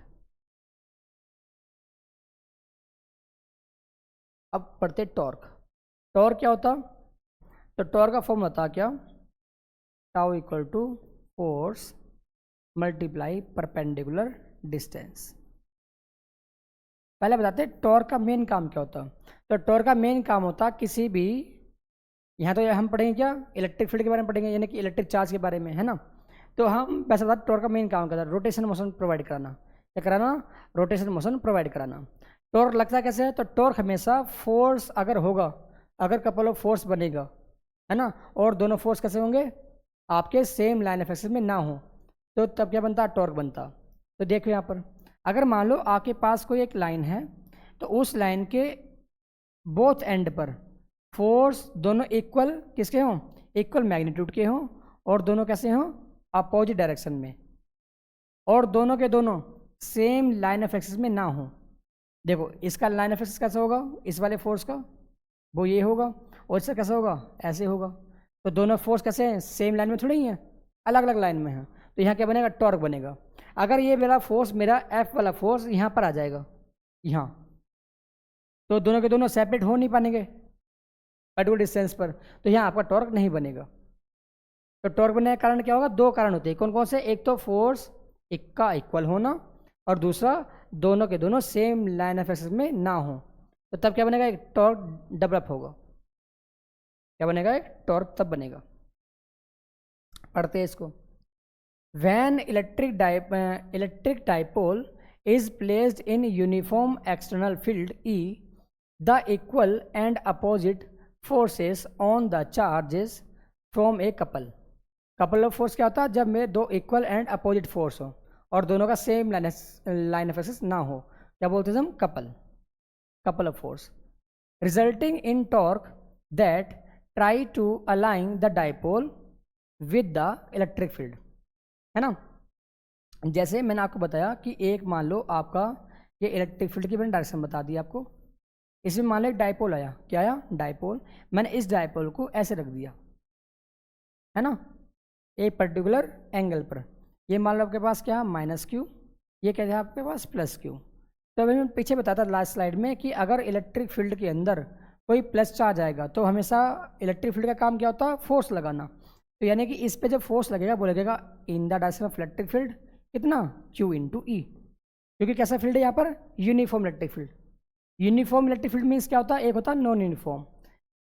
Speaker 1: अब पढ़ते टॉर्क। टॉर्क क्या होता? तो टॉर्क का फॉर्म होता क्या? Tau equal to force multiply perpendicular distance. पहले बताते हैं टॉर्क का मेन काम क्या होता। तो टॉर्क का मेन काम होता किसी भी, यहाँ तो हम पढ़ेंगे क्या? इलेक्ट्रिक फील्ड के बारे में पढ़ेंगे, यानी कि इलेक्ट्रिक चार्ज के बारे में, है ना। तो हम वैसे बता, टॉर्क का मेन काम क्या होता है? रोटेशन मोशन प्रोवाइड कराना। क्या कराना? रोटेशन मोशन प्रोवाइड कराना। टॉर्क लगता कैसे है? तो टॉर्क हमेशा फोर्स अगर होगा, अगर कपल ऑफ फोर्स बनेगा, है ना, और दोनों फोर्स कैसे होंगे? आपके सेम लाइन ऑफ एक्सिस में ना हो, तो तब क्या बनता? टॉर्क बनता। तो देखो यहाँ पर, अगर मान लो आपके पास कोई एक लाइन है, तो उस लाइन के बोथ एंड पर फोर्स दोनों इक्वल किसके हों? इक्वल मैग्नीट्यूड के हों, और दोनों कैसे हों? अपोजिट डायरेक्शन में, और दोनों के दोनों सेम लाइन ऑफ एक्सिस में ना हो। देखो इसका लाइन ऑफ एक्सिस कैसा होगा? इस वाले फोर्स का वो ये होगा, और इसका कैसा होगा? ऐसे होगा। तो दोनों फोर्स कैसे हैं? सेम लाइन में थोड़ी ही हैं, अलग अलग लाइन में हैं। तो यहाँ क्या बनेगा? टॉर्क बनेगा। अगर ये मेरा फोर्स, मेरा एफ वाला फोर्स यहाँ पर आ जाएगा, यहाँ, तो दोनों के दोनों सेपरेट हो नहीं पाएंगे पर्टिकुलर डिस्टेंस पर, तो यहाँ आपका टॉर्क नहीं बनेगा। तो टॉर्क बनने का कारण क्या होगा? दो कारण होते हैं। कौन कौन से? एक तो फोर्स का इक्वल होना, और दूसरा दोनों के दोनों सेम लाइन ऑफ एक्सिस में ना हो। तो तब क्या बनेगा? एक टॉर्क डेवलप होगा। क्या बनेगा? एक टॉर्क तब बनेगा। पढ़ते हैं इसको। When electric dipole is placed in uniform external field E, the equal and opposite forces on the charges from a couple. couple of force क्या होता है? जब में दो equal and opposite force हो, और दोनों का सेम लाइन ऑफ एक्सिस ना हो, क्या बोलते हैं हम? couple of force resulting in torque that try to align the dipole with the electric field, है ना। जैसे मैंने आपको बताया कि एक मान लो आपका ये इलेक्ट्रिक फील्ड की मैंने डायरेक्शन बता दी आपको। इसमें मान लो एक डाइपोल आया। क्या आया? डाइपोल। मैंने इस डाइपोल को ऐसे रख दिया, है ना, एक पर्टिकुलर एंगल पर। ये मान लो आपके पास क्या? Minus Q. ये क्या है आपके पास? Plus Q. तो अभी मैं पीछे बताता लास्ट स्लाइड में कि अगर इलेक्ट्रिक फील्ड के अंदर कोई प्लस चार्ज आएगा, तो हमेशा इलेक्ट्रिक फील्ड का काम क्या होता है? फोर्स लगाना। तो यानी कि इस पे जब फोर्स लगेगा, वो लगेगा इन the direction of electric field, कितना? Q इंटू ई। क्योंकि कैसा फील्ड है यहाँ पर? Uniform electric field. Uniform electric field means क्या होता है? एक होता है non uniform.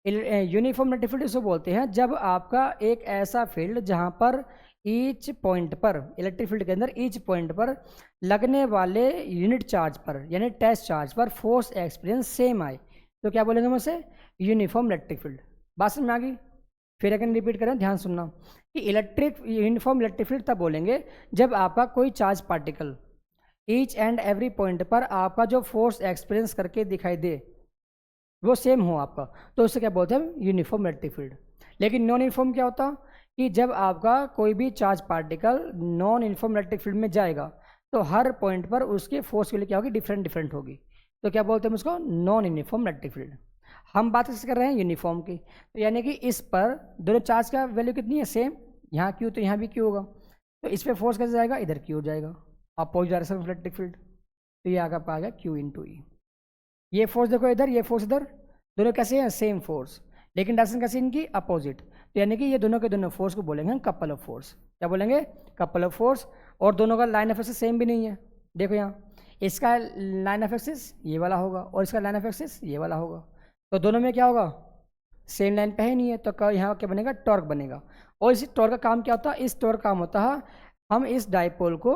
Speaker 1: Uniform electric field इसको बोलते हैं जब आपका एक ऐसा फील्ड जहाँ पर ईच पॉइंट पर, इलेक्ट्रिक फील्ड के अंदर ईच पॉइंट पर लगने वाले यूनिट चार्ज पर, यानी टेस्ट चार्ज पर फोर्स एक्सपीरियंस सेम आए, तो क्या बोलेंगे हम उसे? Uniform electric field. बात समझ में आ गई? फिर अगर रिपीट करें, ध्यान सुनना कि यूनिफॉर्म इलेक्ट्रिक फील्ड तब बोलेंगे जब आपका कोई charge particle each and every point पर आपका जो फोर्स एक्सपीरियंस करके दिखाई दे वो सेम हो आपका, तो उससे क्या बोलते हैं? Uniform electric field. लेकिन नॉन यूनिफॉर्म क्या होता? कि जब आपका कोई भी charge particle non uniform electric field में जाएगा, तो हर पॉइंट पर उसके फोर्स की वैल्यू क्या होगी? डिफरेंट होगी। तो क्या बोलते हैं उसको? Non uniform electric field. हम बात कर रहे हैं यूनिफॉर्म की। तो यानी कि इस पर दोनों चार्ज का वैल्यू कितनी है? सेम। यहाँ क्यू, तो यहाँ भी क्यू होगा। तो इस पर फोर्स कैसे जाएगा? इधर क्यू हो जाएगा, opposite direction of electric field. तो ये आगे आपका आ गया क्यू इंटू ई। ये फोर्स देखो इधर, ये फोर्स इधर, दोनों कैसे हैं? सेम फोर्स, लेकिन डायरेक्शन कैसे इनकी? अपोजिट। तो यानी कि ये दोनों के दोनों फोर्स को बोलेंगे हम कपल ऑफ फोर्स। क्या बोलेंगे? Couple of force. और दोनों का लाइन ऑफ एक्सिस सेम भी नहीं है। देखो यहाँ, इसका लाइन ऑफ एक्सिस ये वाला होगा, और इसका लाइन ऑफ एक्सिस ये वाला होगा। तो दोनों में क्या होगा? सेम लाइन पे ही नहीं है, तो यहाँ क्या बनेगा? टॉर्क बनेगा। और इस टॉर्क का काम क्या होता है? इस टॉर्क का काम होता है, हम इस डाइपोल को,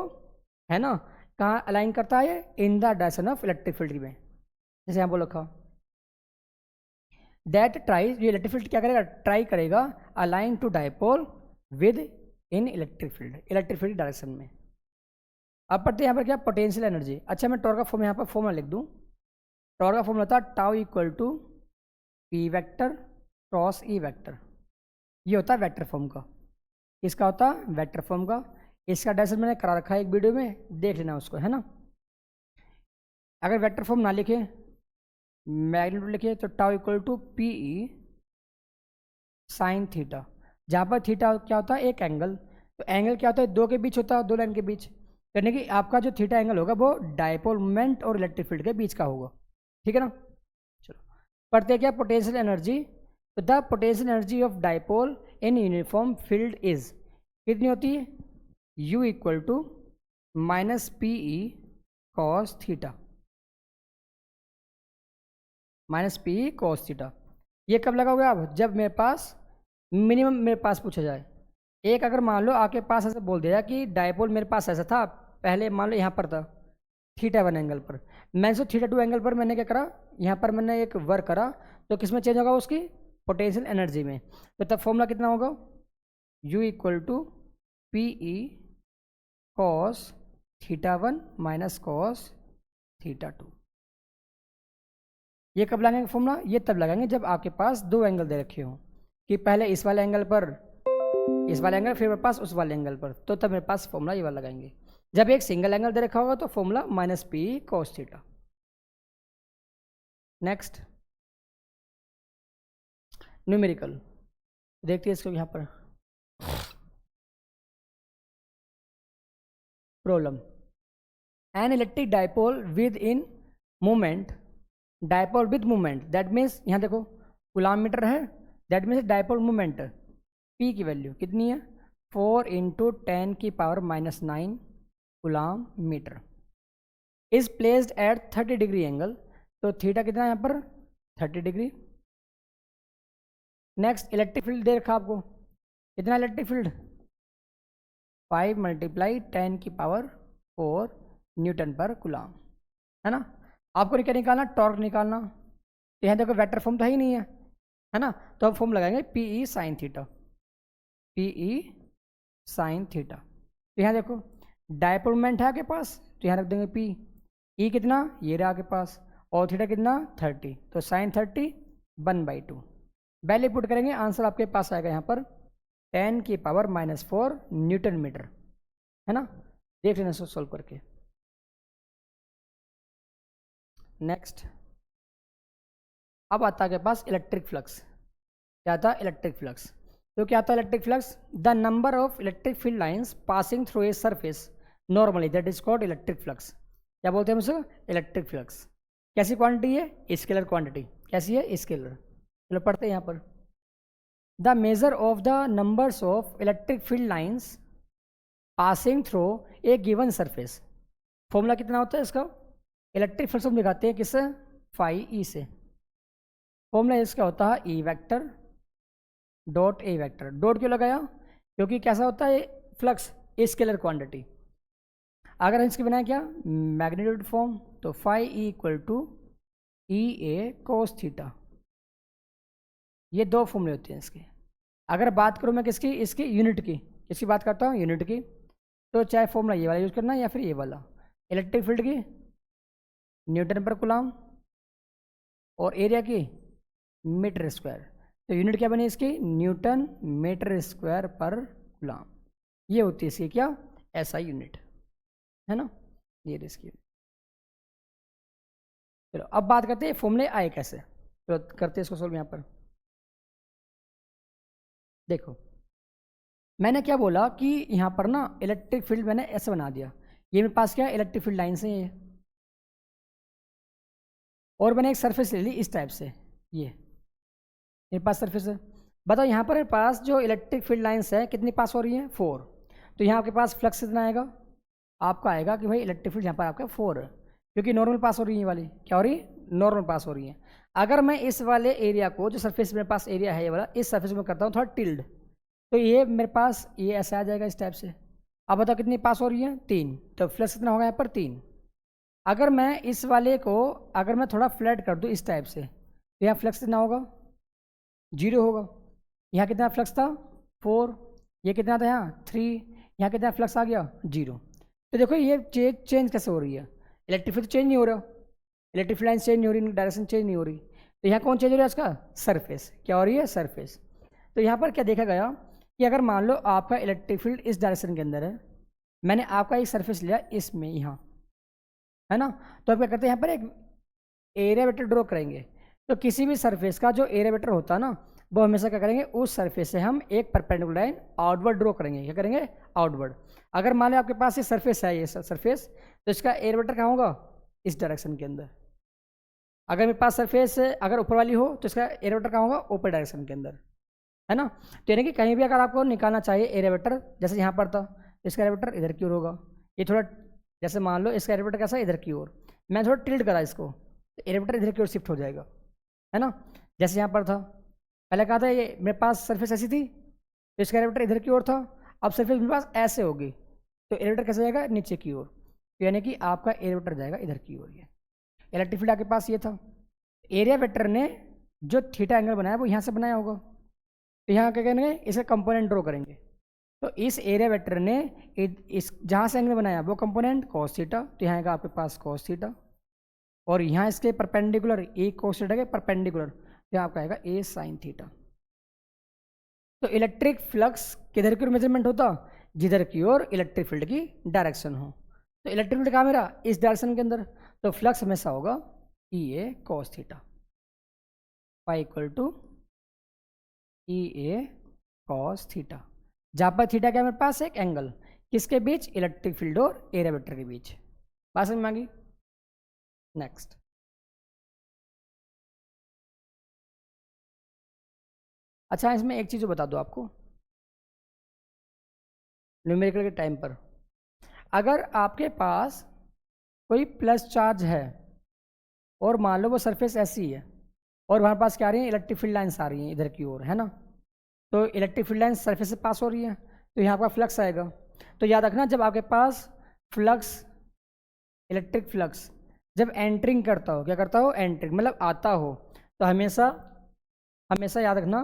Speaker 1: है ना, कहाँ अलाइन करता है? In the direction of electric field में। जैसे यहाँ बोल रखा दैट ट्राई, ये इलेक्ट्रिक फील्ड क्या करेगा? ट्राई करेगा align to dipole within electric field direction में। अब पढ़ते हैं यहाँ पर क्या? Potential energy. अच्छा, मैं टॉर्क का फॉर्म यहाँ पर फॉर्मूला लिख दूँ। टॉर्क का फॉर्मूला था tau equal to P vector cross E vector. ये होता है वेक्टर फॉर्म का। इसका होता है वेक्टर फॉर्म का। इसका डायरेक्शन मैंने करा रखा है एक वीडियो में, देख लेना उसको, है ना। अगर वेक्टर फॉर्म ना लिखे, मैग्नीट्यूड लिखिए तो tau equal to P E sine theta, जहाँ पर थीटा क्या होता है, एक एंगल, तो एंगल क्या होता है, दो के बीच होता है, दो लाइन के बीच, यानी कि आपका जो थीटा एंगल होगा वो डायपोल मोमेंट और इलेक्ट्रिक फील्ड के बीच का होगा। ठीक है ना। चलो पढ़ते हैं क्या, पोटेंशियल एनर्जी। तो the potential energy of dipole in uniform field is कितनी होती है, U equal to minus P E cos theta, minus P E cos theta. ये कब लगाओगे आप, जब मेरे पास मिनिमम मेरे पास पूछा जाए। एक अगर मान लो आपके पास ऐसे बोल दिया कि डायपोल मेरे पास ऐसा था, पहले मान लो यहाँ पर था थीटा 1 एंगल पर, मैंने सो थीटा 2 एंगल पर मैंने क्या करा, यहाँ पर मैंने एक वर्क करा, तो किस में चेंज होगा, उसकी पोटेंशियल एनर्जी में। तो तब फॉर्मूला कितना होगा, U equal to P E cos theta 1 minus cos theta 2। ये कब लगाएंगे फॉर्मूला, ये तब लगाएंगे जब आपके पास दो एंगल दे रखे हो, कि पहले इस वाले एंगल पर इस वाले एंगल, फिर मेरे पास उस वाले एंगल पर, तो तब मेरे पास फॉर्मूला ये वाला लगाएंगे। जब एक सिंगल एंगल दे रखा होगा तो formula minus P cos theta. Next numerical, देखते हैं इसको यहाँ पर। Problem, an electric dipole with in moment, dipole with moment, that means यहाँ देखो कूलाम मीटर है, that means dipole moment P की वैल्यू कितनी है, 4 इंटू 10 की power minus 9 coulomb metre, is placed at 30 degree angle, तो थीटा कितना है यहाँ पर 30 डिग्री। नेक्स्ट इलेक्ट्रिक फील्ड दे रखा आपको, कितना इलेक्ट्रिक फील्ड 5 मल्टीप्लाई 10 की पावर 4 न्यूटन पर कूलाम, है ना। आपको क्या निकालना, टॉर्क निकालना, तो यहाँ देखो वेक्टर फॉर्म तो है ही नहीं है ना, तो अब फॉर्म लगाएंगे P E sine theta, P E sine theta. तो यहाँ देखो डायपोल मोमेंट है आपके पास, तो यहाँ रख देंगे पी ई कितना, ये रहा आपके पास, और थीटा कितना 30, तो साइन 30 1/2 वैल्यू पुट करेंगे, आंसर आपके पास आएगा यहाँ पर 10 की पावर माइनस 4 न्यूटन मीटर, है ना। देख लेना सोल्व करके। नेक्स्ट अब आता है के पास इलेक्ट्रिक फ्लक्स, क्या था इलेक्ट्रिक फ्लक्स, तो क्या था electric flux, the number of electric field lines passing through a surface normally that is called electric flux. क्या बोलते हैं उसको, इलेक्ट्रिक फ्लक्स। कैसी क्वांटिटी है, स्केलर क्वांटिटी, कैसी है स्केलर। चलो पढ़ते हैं यहाँ पर, the major of the numbers of electric field lines passing through a given surface, formula कितना होता है इसका, इलेक्ट्रिक फ्लक्स हम दिखाते हैं किससे, फाई ई से, फॉर्मूला इसका होता है E vector dot A vector. Dot क्यों लगाया, क्योंकि कैसा होता है फ्लक्स स्केलर क्वांटिटी। अगर इसके बनाए क्या मैग्नीट्यूड फॉर्म, तो phi E equal to E A cos theta, ये दो फॉर्मूले होते हैं इसके। अगर बात करूँ मैं किसकी, इसकी यूनिट की, किसकी बात करता हूँ यूनिट की, तो चाहे फॉर्मूला ये वाला यूज़ करना या फिर ये वाला, इलेक्ट्रिक फील्ड की न्यूटन पर कूलाम और एरिया की मीटर स्क्वायर, तो यूनिट क्या बनी इसकी न्यूटन मीटर स्क्वायर पर कूलाम, ये होती है इसकी क्या ऐसा यूनिट, है ना। ये इसकी, चलो अब बात करते हैं फॉर्मूले आए कैसे, तो करते हैं इसको सोल्व यहाँ पर। देखो मैंने क्या बोला कि यहाँ पर ना इलेक्ट्रिक फील्ड मैंने ऐसे बना दिया, ये मेरे पास क्या है इलेक्ट्रिक फील्ड लाइन से ये, और मैंने एक सरफेस ले ली इस टाइप से, ये मेरे पास सरफेस है। बताओ यहाँ पर मेरे पास जो इलेक्ट्रिक फील्ड लाइन्स है कितनी पास हो रही है 4, तो यहाँ आपके पास फ्लक्स कितना आएगा, आपका आएगा कि भाई इलेक्ट्रिक फील्ड यहाँ पर आपका 4 है, क्योंकि नॉर्मल पास हो रही है वाली, क्या हो रही है नॉर्मल पास हो रही है। अगर मैं इस वाले एरिया को, जो सरफेस मेरे पास एरिया है ये वाला, इस सरफेस में करता हूँ थोड़ा टिल्ड, तो ये मेरे पास ये ऐसे आ जाएगा इस टाइप से। अब बताओ कितनी पास हो रही है 3, तो फ्लक्स कितना होगा यहाँ पर 3। अगर मैं इस वाले को अगर मैं थोड़ा फ्लैट कर दूँ इस टाइप से, तो यहाँ फ्लक्स कितना होगा 0 होगा। यहाँ कितना फ्लक्स था 4, ये कितना था यहाँ 3, यहाँ कितना फ्लक्स आ गया 0। तो देखो ये चेंज कैसे हो रही है, इलेक्ट्रिक फील्ड चेंज नहीं हो रहा, इलेक्ट्रिक लाइन चेंज नहीं हो रही, डायरेक्शन चेंज नहीं हो रही, तो यहाँ कौन चेंज हो रहा है इसका सरफेस, क्या हो रही है सरफेस। तो यहाँ पर क्या देखा गया कि अगर मान लो आपका इलेक्ट्रिक फील्ड इस डायरेक्शन के अंदर है, मैंने आपका एक सरफेस लिया इसमें यहाँ, है ना, तो आप क्या करते हैं यहाँ पर एक एरिया वेक्टर ड्रॉ करेंगे तो किसी भी सरफेस का जो एरिया वेक्टर होता है ना, वो हमेशा क्या करेंगे, उस सरफेस से हम एक परपेंडिकुलर लाइन आउटवर्ड ड्रॉ करेंगे। क्या करेंगे, आउटवर्ड। अगर मान लो आपके पास ये सरफेस है, ये सरफेस, तो इसका एरिया वेक्टर कहाँ होगा, इस डायरेक्शन के अंदर। अगर मेरे पास सरफेस अगर ऊपर वाली हो तो इसका एरिया वेक्टर कहाँ होगा, ऊपर डायरेक्शन के अंदर, है ना। तो यानी कि कहीं भी अगर आपको निकालना चाहिए एरिया वेक्टर, जैसे यहाँ पर था, इसका एरिया वेक्टर इधर की ओर होगा। ये थोड़ा, जैसे मान लो इसका एरिया वेक्टर कैसा है, इधर की ओर, मैं थोड़ा टिल्ट करा इसको, तो एरिया वेक्टर इधर की ओर शिफ्ट हो जाएगा, है ना। जैसे यहाँ पर था, पहले कहा था ये मेरे पास सरफेस ऐसी थी, तो इसका एरिया वेक्टर इधर की ओर था। अब सरफेस मेरे पास ऐसे होगी, तो एरिया वेक्टर कैसे जाएगा, नीचे की ओर। तो यानी कि आपका एरिया वेक्टर जाएगा इधर की ओर। ये इलेक्ट्रिक फील्ड आपके पास ये था, एरिया वेक्टर ने जो थीटा एंगल बनाया वो यहाँ से बनाया होगा, तो यहाँ क्या करेंगे, इसका कंपोनेंट ड्रॉ करेंगे। तो इस एरिया वेक्टर ने इस जहाँ से एंगल बनाया वो कंपोनेंट कॉस थीटा, तो यहाँ का आपके पास कॉस थीटा, और यहाँ इसके परपेंडिकुलर ए कॉस थीटा के परपेंडिकुलर, तो यहाँ आपका आएगा ए साइन थीटा। तो इलेक्ट्रिक फ्लक्स किधर की ओर मेजरमेंट होता, जिधर की ओर इलेक्ट्रिक फील्ड की डायरेक्शन हो। तो इलेक्ट्रिक फील्ड कहाँ मेरा, इस डायरेक्शन के अंदर, तो फ्लक्स हमेशा होगा E A cos theta, phi equal to E A cos theta, जहाँ पर थीटा क्या मेरे पास एक एंगल, किसके बीच, इलेक्ट्रिक फील्ड और एरिया वेक्टर के बीच। बात समझ में आ गई। नेक्स्ट, अच्छा इसमें एक चीज़ बता दो आपको, न्यूमेरिकल के टाइम पर अगर आपके पास कोई प्लस चार्ज है और मान लो वो सरफेस ऐसी है और हमारे पास क्या आ रही है, इलेक्ट्रिक फील्ड लाइन्स आ रही हैं इधर की ओर, है ना। तो इलेक्ट्रिक फील्ड लाइन्स सरफेस से पास हो रही है, तो यहाँ आपका फ्लक्स आएगा। तो याद रखना, जब आपके पास फ्लक्स, इलेक्ट्रिक फ्लक्स जब एंट्रिंग करता हो, क्या करता हो, एंट्रिंग मतलब आता हो, तो हमेशा हमेशा याद रखना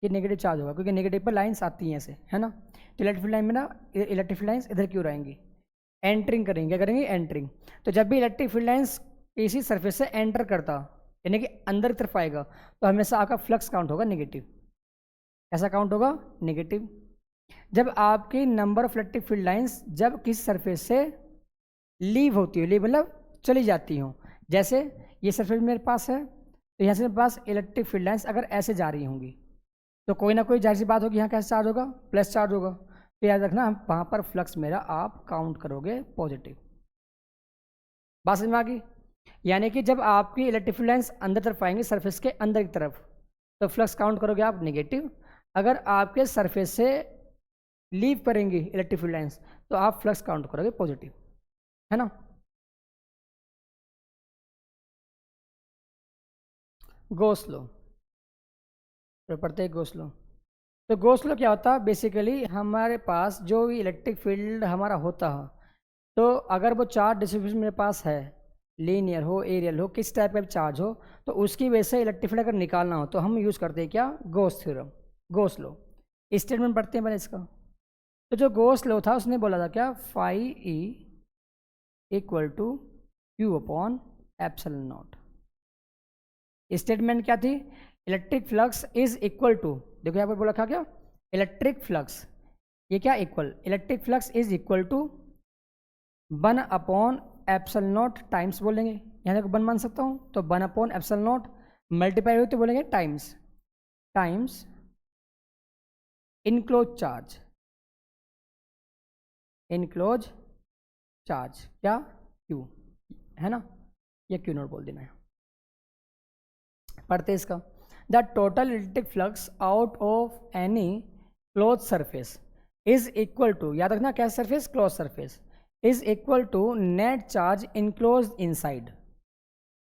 Speaker 1: ये नेगेटिव चार्ज होगा, क्योंकि नेगेटिव पर लाइन्स आती हैं ऐसे, है ना। तो इलेक्ट्रिक फील्ड लाइन में ना, इलेक्ट्रिक फील्ड लाइन्स इधर की ओर आएंगी, एंट्रिंग करेंगे, क्या करेंगे, एंट्रिंग। तो जब भी इलेक्ट्रिक फील्ड लाइन्स किसी सरफेस से एंटर करता, यानी कि अंदर की तरफ आएगा, तो हमेशा आपका फ्लक्स काउंट होगा नेगेटिव। ऐसा काउंट होगा नेगेटिव। जब आपकी number of electric field lines जब किसी सरफेस से लीव होती हो, लीव मतलब चली जाती हो, जैसे ये सरफेस मेरे पास है, तो यहाँ से मेरे पास इलेक्ट्रिक फील्ड लाइन्स अगर ऐसे जा रही होंगी, तो कोई ना कोई जाहिर सी बात होगी, यहाँ कैसे चार्ज होगा, प्लस चार्ज होगा। तो याद रखना, वहाँ पर फ्लक्स मेरा आप काउंट करोगे पॉजिटिव। बात समझ में आ गई। यानी कि जब आपकी इलेक्ट्रिक फील्ड लाइन्स अंदर तरफ आएंगे, सरफेस के अंदर की तरफ, तो फ्लक्स काउंट करोगे आप नेगेटिव। अगर आपके सरफेस से लीव करेंगी इलेक्ट्रिक फील्ड लाइन्स, तो आप फ्लक्स काउंट करोगे पॉजिटिव, है ना। गॉस लॉ, तो पढ़ते हैं गॉस लॉ। तो गॉस लॉ क्या होता है, बेसिकली हमारे पास जो भी इलेक्ट्रिक फील्ड हमारा होता है, तो अगर वो चार्ज डिस्ट्रीब्यूशन मेरे पास है, लीनियर हो, एरियल हो, किस टाइप का चार्ज हो, तो उसकी वजह से इलेक्ट्रिक फील्ड अगर निकालना हो तो हम यूज़ करते हैं क्या, Gauss theorem, Gauss law. Statement पढ़ते हैं पहले इसका। तो जो गॉस लॉ था उसने बोला था क्या, phi E equal to Q upon epsilon naught. Statement क्या थी, electric flux is equal to, देखो यहाँ पर बोला था क्या, इलेक्ट्रिक फ्लक्स, ये क्या equal, electric flux is equal to 1 upon epsilon naught times बोलेंगे, यहाँ देखो 1 मान सकता हूँ, तो 1 अपॉन एप्सिलॉन नॉट मल्टीप्लाई हो तो बोलेंगे times, times enclose charge, enclose charge क्या, क्यू, है ना, ये क्यू नॉट बोल देना है। पढ़ते इसका, the total electric flux out of any close surface is equal to, याद रखना क्या surface, close surface, is equal to net charge enclose inside.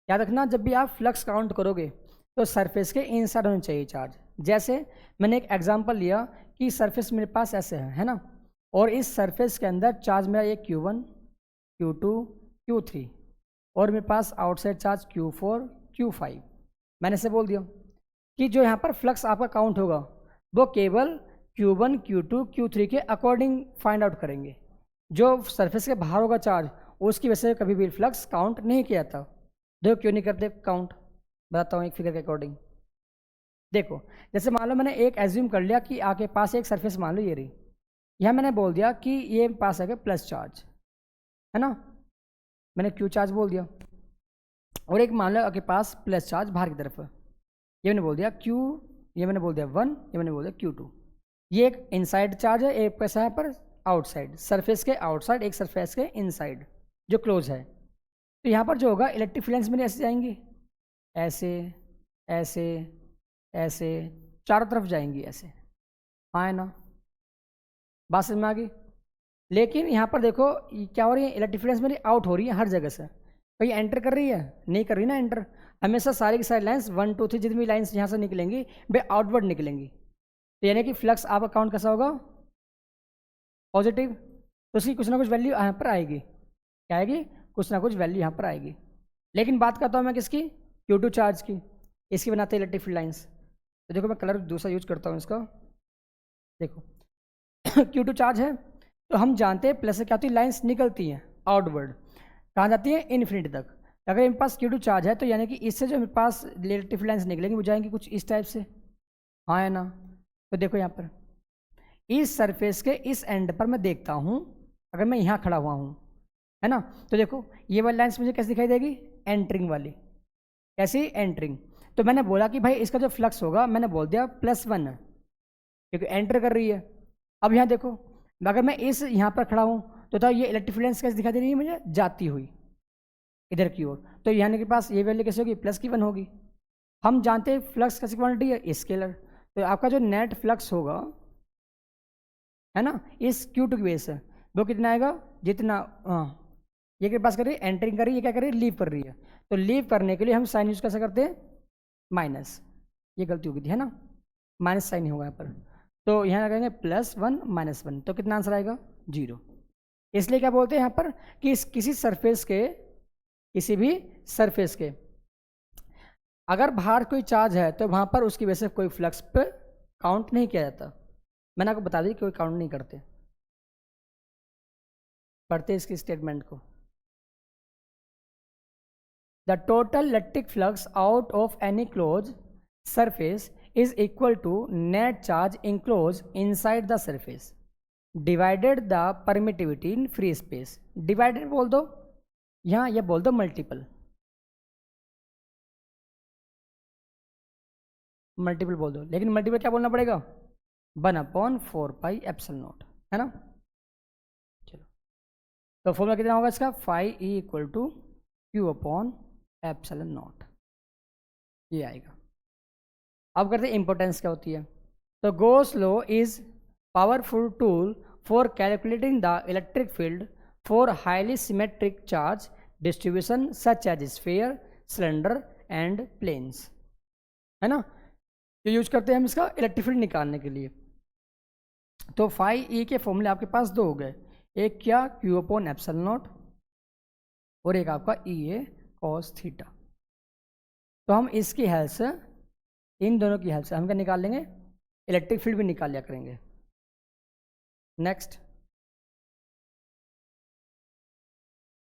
Speaker 1: याद रखना, जब भी आप फ्लक्स काउंट करोगे तो सरफेस के इनसाइड होने चाहिए चार्ज। जैसे मैंने एक एग्जांपल लिया कि सरफेस मेरे पास ऐसे है ना, और इस सरफेस के अंदर चार्ज मेरा ये Q1, Q2, Q3, और मेरे पास आउटसाइड चार्ज Q4, Q5। मैंने से बोल दिया कि जो यहाँ पर फ्लक्स आपका काउंट होगा वो केवल Q1, Q2, Q3 के अकॉर्डिंग फाइंड आउट करेंगे। जो सरफेस के बाहर होगा चार्ज, उसकी वजह से कभी भी फ्लक्स काउंट नहीं किया था। देखो क्यों नहीं करते काउंट, बताता हूँ एक फिगर के अकॉर्डिंग। देखो जैसे मान लो मैंने एक एज्यूम कर लिया कि आपके पास एक सरफेस मान लो ये रही, यहाँ मैंने बोल दिया कि ये पास है प्लस चार्ज, है ना, मैंने क्यू चार्ज बोल दिया, और एक मान लो आपके पास प्लस चार्ज बाहर की तरफ, ये मैंने बोल दिया Q, ये मैंने बोल दिया 1, ये मैंने बोल दिया Q2। ये एक इनसाइड चार्ज है, एक कैसा है पर आउटसाइड, सरफेस के आउटसाइड, एक सरफेस के इनसाइड जो क्लोज है। तो यहाँ पर जो होगा इलेक्ट्रिक फील्ड्स मेरी ऐसे जाएंगी, ऐसे ऐसे ऐसे, चारों तरफ जाएंगी ऐसे, हाँ है ना, बात समझ में आ गई। लेकिन यहाँ पर देखो क्या हो रही है, इलेक्ट्रिक फील्ड्स मेरी आउट हो रही है हर जगह से, कहीं एंटर कर रही है, नहीं कर रही ना एंटर। हमेशा सारी की सारी लाइन्स 1 2 3 जितनी भी लाइन्स यहाँ से निकलेंगी वे आउटवर्ड निकलेंगी, तो यानी कि फ्लक्स आपका काउंट कैसा होगा, पॉजिटिव। तो उसकी कुछ ना कुछ वैल्यू यहाँ पर आएगी, क्या आएगी, कुछ ना कुछ वैल्यू यहाँ पर आएगी। लेकिन बात करता हूँ मैं किसकी, Q2 चार्ज की, इसकी बनाते हैं इलेक्ट्रिक फील्ड लाइन्स। तो देखो मैं कलर दूसरा यूज करता हूँ इसका, देखो Q2 चार्ज है तो हम जानते हैं प्लस से क्या होती है, लाइन्स निकलती हैं आउटवर्ड, कहाँ जाती है, इन्फिनिटी तक। अगर मेरे पास Q2 चार्ज है तो यानी कि इससे जो मेरे पास इलेक्ट्रिक लाइन्स निकलेंगी वो जाएंगी कुछ इस टाइप से, हाँ है ना। तो देखो यहाँ पर इस सरफेस के इस एंड पर मैं देखता हूँ, अगर मैं यहाँ खड़ा हुआ हूँ, है ना, तो देखो ये वाली लाइन्स मुझे कैसे दिखाई देगी, एंटरिंग वाली, कैसी, एंटरिंग। तो मैंने बोला कि भाई इसका जो फ्लक्स होगा, मैंने बोल दिया +1 है क्योंकि एंटर कर रही है। अब यहाँ देखो अगर मैं इस यहाँ पर खड़ा हूँ तो ये इलेक्ट्रिक फील्ड कैसे दिखाई दे रही है मुझे, जाती हुई इधर की ओर। तो यहाँ के पास ये वैल्यू कैसे होगी, +1 होगी। हम जानते हैं फ्लक्स कैसी क्वांटिटी है, स्केलर। तो आपका जो नेट फ्लक्स होगा, है ना, इस Q2 की वजह से वो कितना आएगा, जितना, ये के पास कर रही है एंटरिंग कर रही है, ये क्या कर रही है, लीव कर रही है। तो लीव करने के लिए हम साइन यूज कैसे करते हैं, माइनस, ये गलती होगी थी, है ना, माइनस साइन होगा यहाँ पर। तो यहाँ लगाएंगे +1 -1, तो कितना आंसर आएगा, 0। इसलिए क्या बोलते हैं यहाँ पर कि किसी सरफेस के, किसी भी सरफेस के अगर बाहर कोई चार्ज है तो वहाँ पर उसकी वजह से कोई फ्लक्स पे काउंट नहीं किया जाता। मैंने आपको बता दी कोई काउंट नहीं करते, पढ़ते इसकी स्टेटमेंट को। The total electric flux out of any close surface is equal to net charge enclosed inside the surface divided the permittivity in free space। divided बोल दो, यहाँ ये बोल दो मल्टीपल, मल्टीपल बोल दो, लेकिन मल्टीपल क्या बोलना पड़ेगा, 1/4πε0, है ना। चलो तो फॉर्मूला कितना होगा इसका, phi E = Q/ε0, ये आएगा। अब करते हैं इम्पोर्टेंस क्या होती है। तो Gauss law is powerful tool for calculating the electric field for highly symmetric charge distribution such as sphere, cylinder and planes, है ना। ये यूज करते हैं हम इसका इलेक्ट्रिक फील्ड निकालने के लिए। तो phi E के फॉर्मूले आपके पास दो हो गए, एक क्या Q/ε0 और एक आपका EA cos θ। तो हम इसकी हेल्प से, इन दोनों की हेल्प से हम क्या निकाल लेंगे, इलेक्ट्रिक फील्ड भी निकाल लिया करेंगे। Next,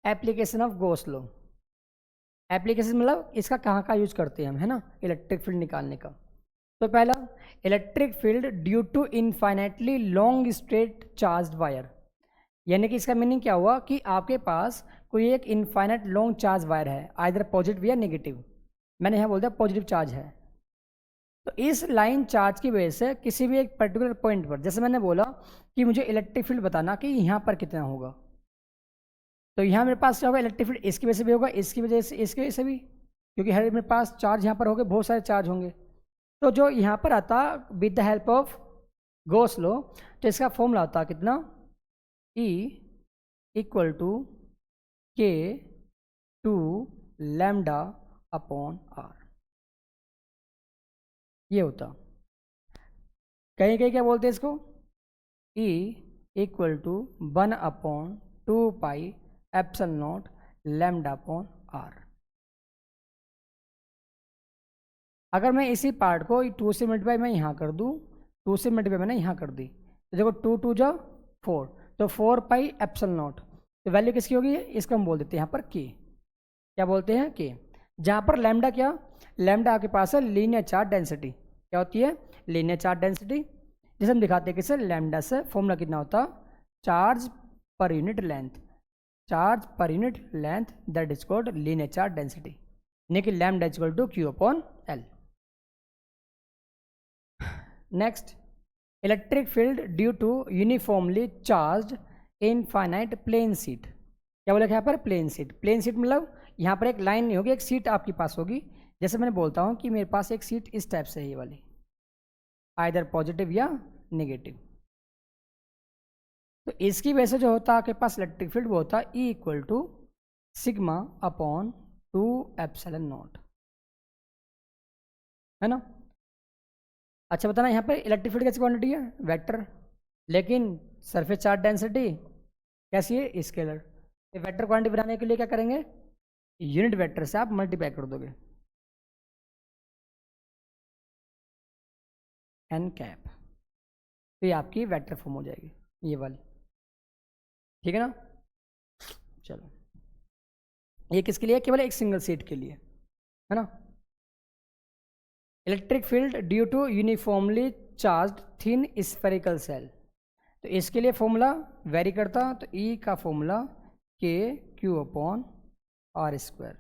Speaker 1: application of goes law. Application मतलब इसका कहाँ यूज करते हैं हम, है ना, इलेक्ट्रिक फील्ड निकालने का। तो पहला, electric field due to infinitely long straight charge wire, यानी कि इसका मीनिंग क्या हुआ कि आपके पास कोई एक इनफाइनाइट लॉन्ग चार्ज वायर है, आइदर पॉजिटिव या नेगेटिव। मैंने यहाँ बोल दिया पॉजिटिव चार्ज है। तो इस लाइन चार्ज की वजह से किसी भी एक पर्टिकुलर पॉइंट पर, जैसे मैंने बोला कि मुझे इलेक्ट्रिक फील्ड बताना कि यहाँ पर कितना होगा, तो यहाँ मेरे पास क्या होगा, इलेक्ट्रिक फील्ड इसकी वजह से भी होगा, इसकी वजह से, इसकी वजह से भी, क्योंकि हर मेरे पास चार्ज यहाँ पर होंगे, बहुत सारे चार्ज होंगे। तो जो यहाँ पर आता with the help of goes law, तो इसका फॉर्मूला आता कितना, E = K2λ/R, ये होता। कहीं कहीं क्या बोलते हैं इसको, E = 1/2πε0λ/R। अगर मैं इसी पार्ट को 2 से मल्टीप्लाई मैं यहाँ कर दूँ, 2 से मल्टीप्लाई मैंने यहाँ कर दी, तो देखो 2 2 जा 4, तो 4πε0, तो वैल्यू किसकी होगी, इसको हम बोल देते हैं यहाँ पर K, क्या बोलते हैं K। जहाँ पर लैम्डा, क्या लैम्डा आपके पास है लीनियर चार्ज डेंसिटी, क्या होती है, लीनियर चार्ज डेंसिटी, जिसे हम दिखाते हैं किससे, लैम्डा से। फॉर्मूला कितना होता, charge per unit length, charge per unit length, that is called linear charge density. यानी कि lambda equal to Q upon L. Next, electric field due to uniformly charge infinite plane sheet. क्या बोला यहाँ पर? Plane seat. Plane seat मतलब यहाँ पर एक लाइन नहीं होगी, एक सीट आपके पास होगी। जैसे मैंने बोलता हूँ कि मेरे पास एक सीट इस टाइप से है, ये वाली, आइदर पॉजिटिव या नेगेटिव। तो इसकी वजह से जो होता है आपके पास इलेक्ट्रिक फील्ड, वो होता है E equal to sigma upon 2 epsilon naught, है ना। अच्छा बताना, यहाँ पर इलेक्ट्रिक फील्ड कैसी क्वांटिटी है? वेक्टर। लेकिन सरफेस चार्ज डेंसिटी कैसी है? स्केलर। ये वेक्टर क्वांटिटी बनाने के लिए क्या करेंगे? यूनिट वेक्टर से आप मल्टीप्लाई कर दोगे, एन कैप, तो ये आपकी वेक्टर फॉर्म हो जाएगी, ये वाली। ठीक है ना। चलो, ये किसके लिए? केवल एक सिंगल सीट के लिए, है ना। Electric field due to uniformly charge thin spherical shell, तो इसके लिए फॉर्मूला वेरी करता, तो E का फॉर्मूला के क्यू अपॉन आर स्क्वायर,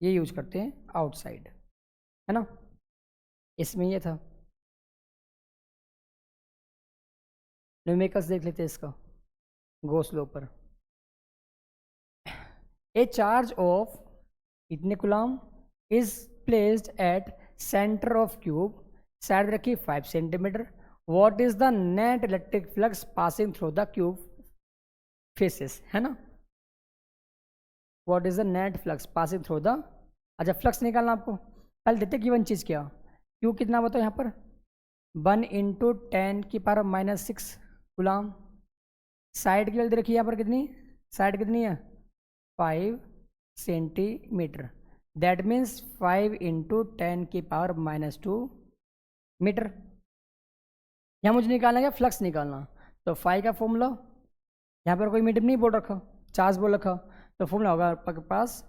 Speaker 1: ये यूज करते हैं आउटसाइड, है ना। इसमें ये था, न्यूमेरिकल्स देख लेते हैं इसका, गॉस लॉ पर। ए चार्ज ऑफ इतने coulomb is placed at centre of cube, side रखी 5 centimetre. What is the net electric flux passing through the cube faces, है ना। What is the net flux passing through the, अच्छा flux निकालना आपको, पहले देते given चीज़ क्या, क्यू कितना बताओ यहाँ पर? 1 इंटू 10⁻⁻6 कूलम। साइड की वैल्यू देखिए यहाँ पर कितनी, साइड कितनी है? 5 centimetre. That means 5 into 10⁻⁻2 metre. यहाँ मुझे निकालना है फ्लक्स निकालना, तो 5 का फॉर्मूला, यहाँ पर कोई मीटर नहीं बोल रखा, चार्ज बोल रखा, तो फॉर्मूला होगा आपके पास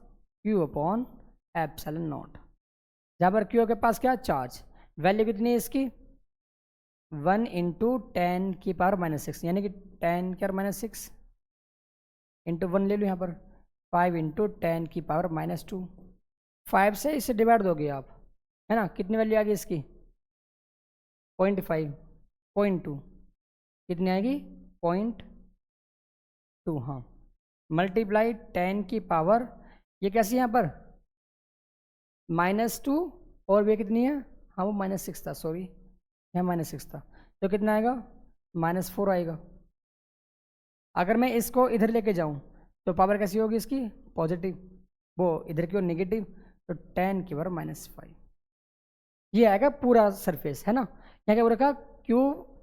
Speaker 1: Q अपॉन एप्सिलॉन नॉट, जहाँ पर Q के पास क्या? चार्ज। वैल्यू कितनी है इसकी? 1 इंटू 10⁻⁻6, यानी कि 10⁻⁻6 इंटू 1 ले लो यहाँ पर, 5 इंटू 10⁻⁻2। 5 से इसे डिवाइड दोगे आप, है ना। कितनी वैल्यू आ गई इसकी? 0.5, 0.2, कितनी आएगी? 0.2, हाँ। मल्टीप्लाई 10 की पावर, ये कैसी है यहाँ पर? -2, और ये कितनी है? हाँ वो -6 था, सॉरी, यहाँ -6 था, तो कितना आएगा? -4 आएगा। अगर मैं इसको इधर लेके जाऊँ तो पावर कैसी होगी इसकी? पॉजिटिव, वो इधर की ओर नेगेटिव, तो 10 की पावर -5, ये आएगा पूरा सरफेस, है ना। यहाँ क्या बोल रखा?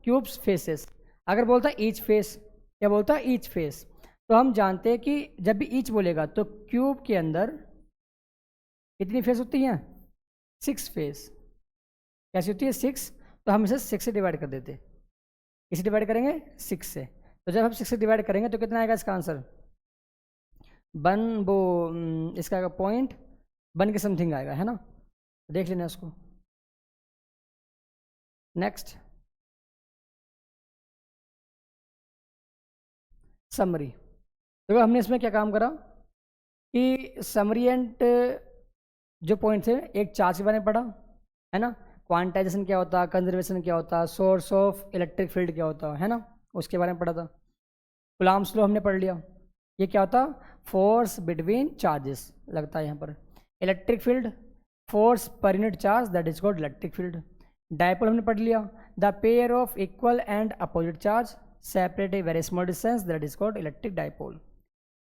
Speaker 1: Cubes faces. अगर बोलता ईच फेस, क्या बोलता? ईच फेस, तो हम जानते हैं कि जब भी ईच बोलेगा तो क्यूब के अंदर कितनी फेस होती हैं? 6 फेस। कैसी होती है? 6, तो हम इसे 6 से डिवाइड कर देते। किसे डिवाइड करेंगे? 6 से। तो जब हम 6 से डिवाइड करेंगे तो कितना आएगा इसका आंसर? 1, वो इसका आएगा 0.1 के समथिंग आएगा, है ना। देख लेना इसको। Next, summary. देखो हमने इसमें क्या काम करा कि समरी एंड जो पॉइंट थे, एक चार्ज के बारे में पढ़ा, है ना, क्वांटाइजेशन क्या होता है, कंजर्वेशन क्या होता है, सोर्स ऑफ इलेक्ट्रिक फील्ड क्या होता है ना, उसके बारे में पढ़ा था। कूलम्ब्स लॉ हमने पढ़ लिया, ये क्या होता? फोर्स बिटवीन चार्जेस लगता है यहाँ पर। Electric field, force per unit charge, that is called electric field. Dipole हमने पढ़ लिया, the pair of equal and opposite charge separate a very small distance, that is called electric dipole.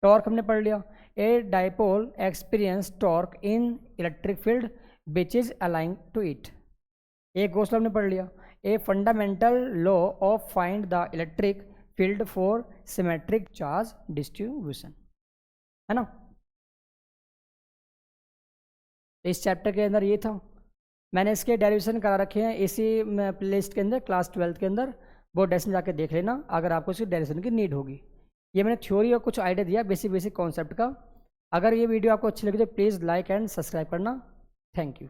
Speaker 1: Torque हमने पढ़ लिया, a dipole experience torque in electric field which is aligning to it. एक Gauss law हमने पढ़ लिया, a fundamental law of find the electric field for symmetric charge distribution, है ना। इस चैप्टर के अंदर ये था, मैंने इसके डेरिवेशन करा रखे हैं इसी प्लेलिस्ट के अंदर, क्लास 12 के अंदर, वो डेरिवेशन जाके देख लेना अगर आपको इसकी डेरिवेशन की नीड होगी। ये मैंने थ्योरी और कुछ आइडिया दिया बेसिक कॉन्सेप्ट का। अगर ये वीडियो आपको अच्छी लगी तो प्लीज़ लाइक एंड सब्सक्राइब करना। Thank you.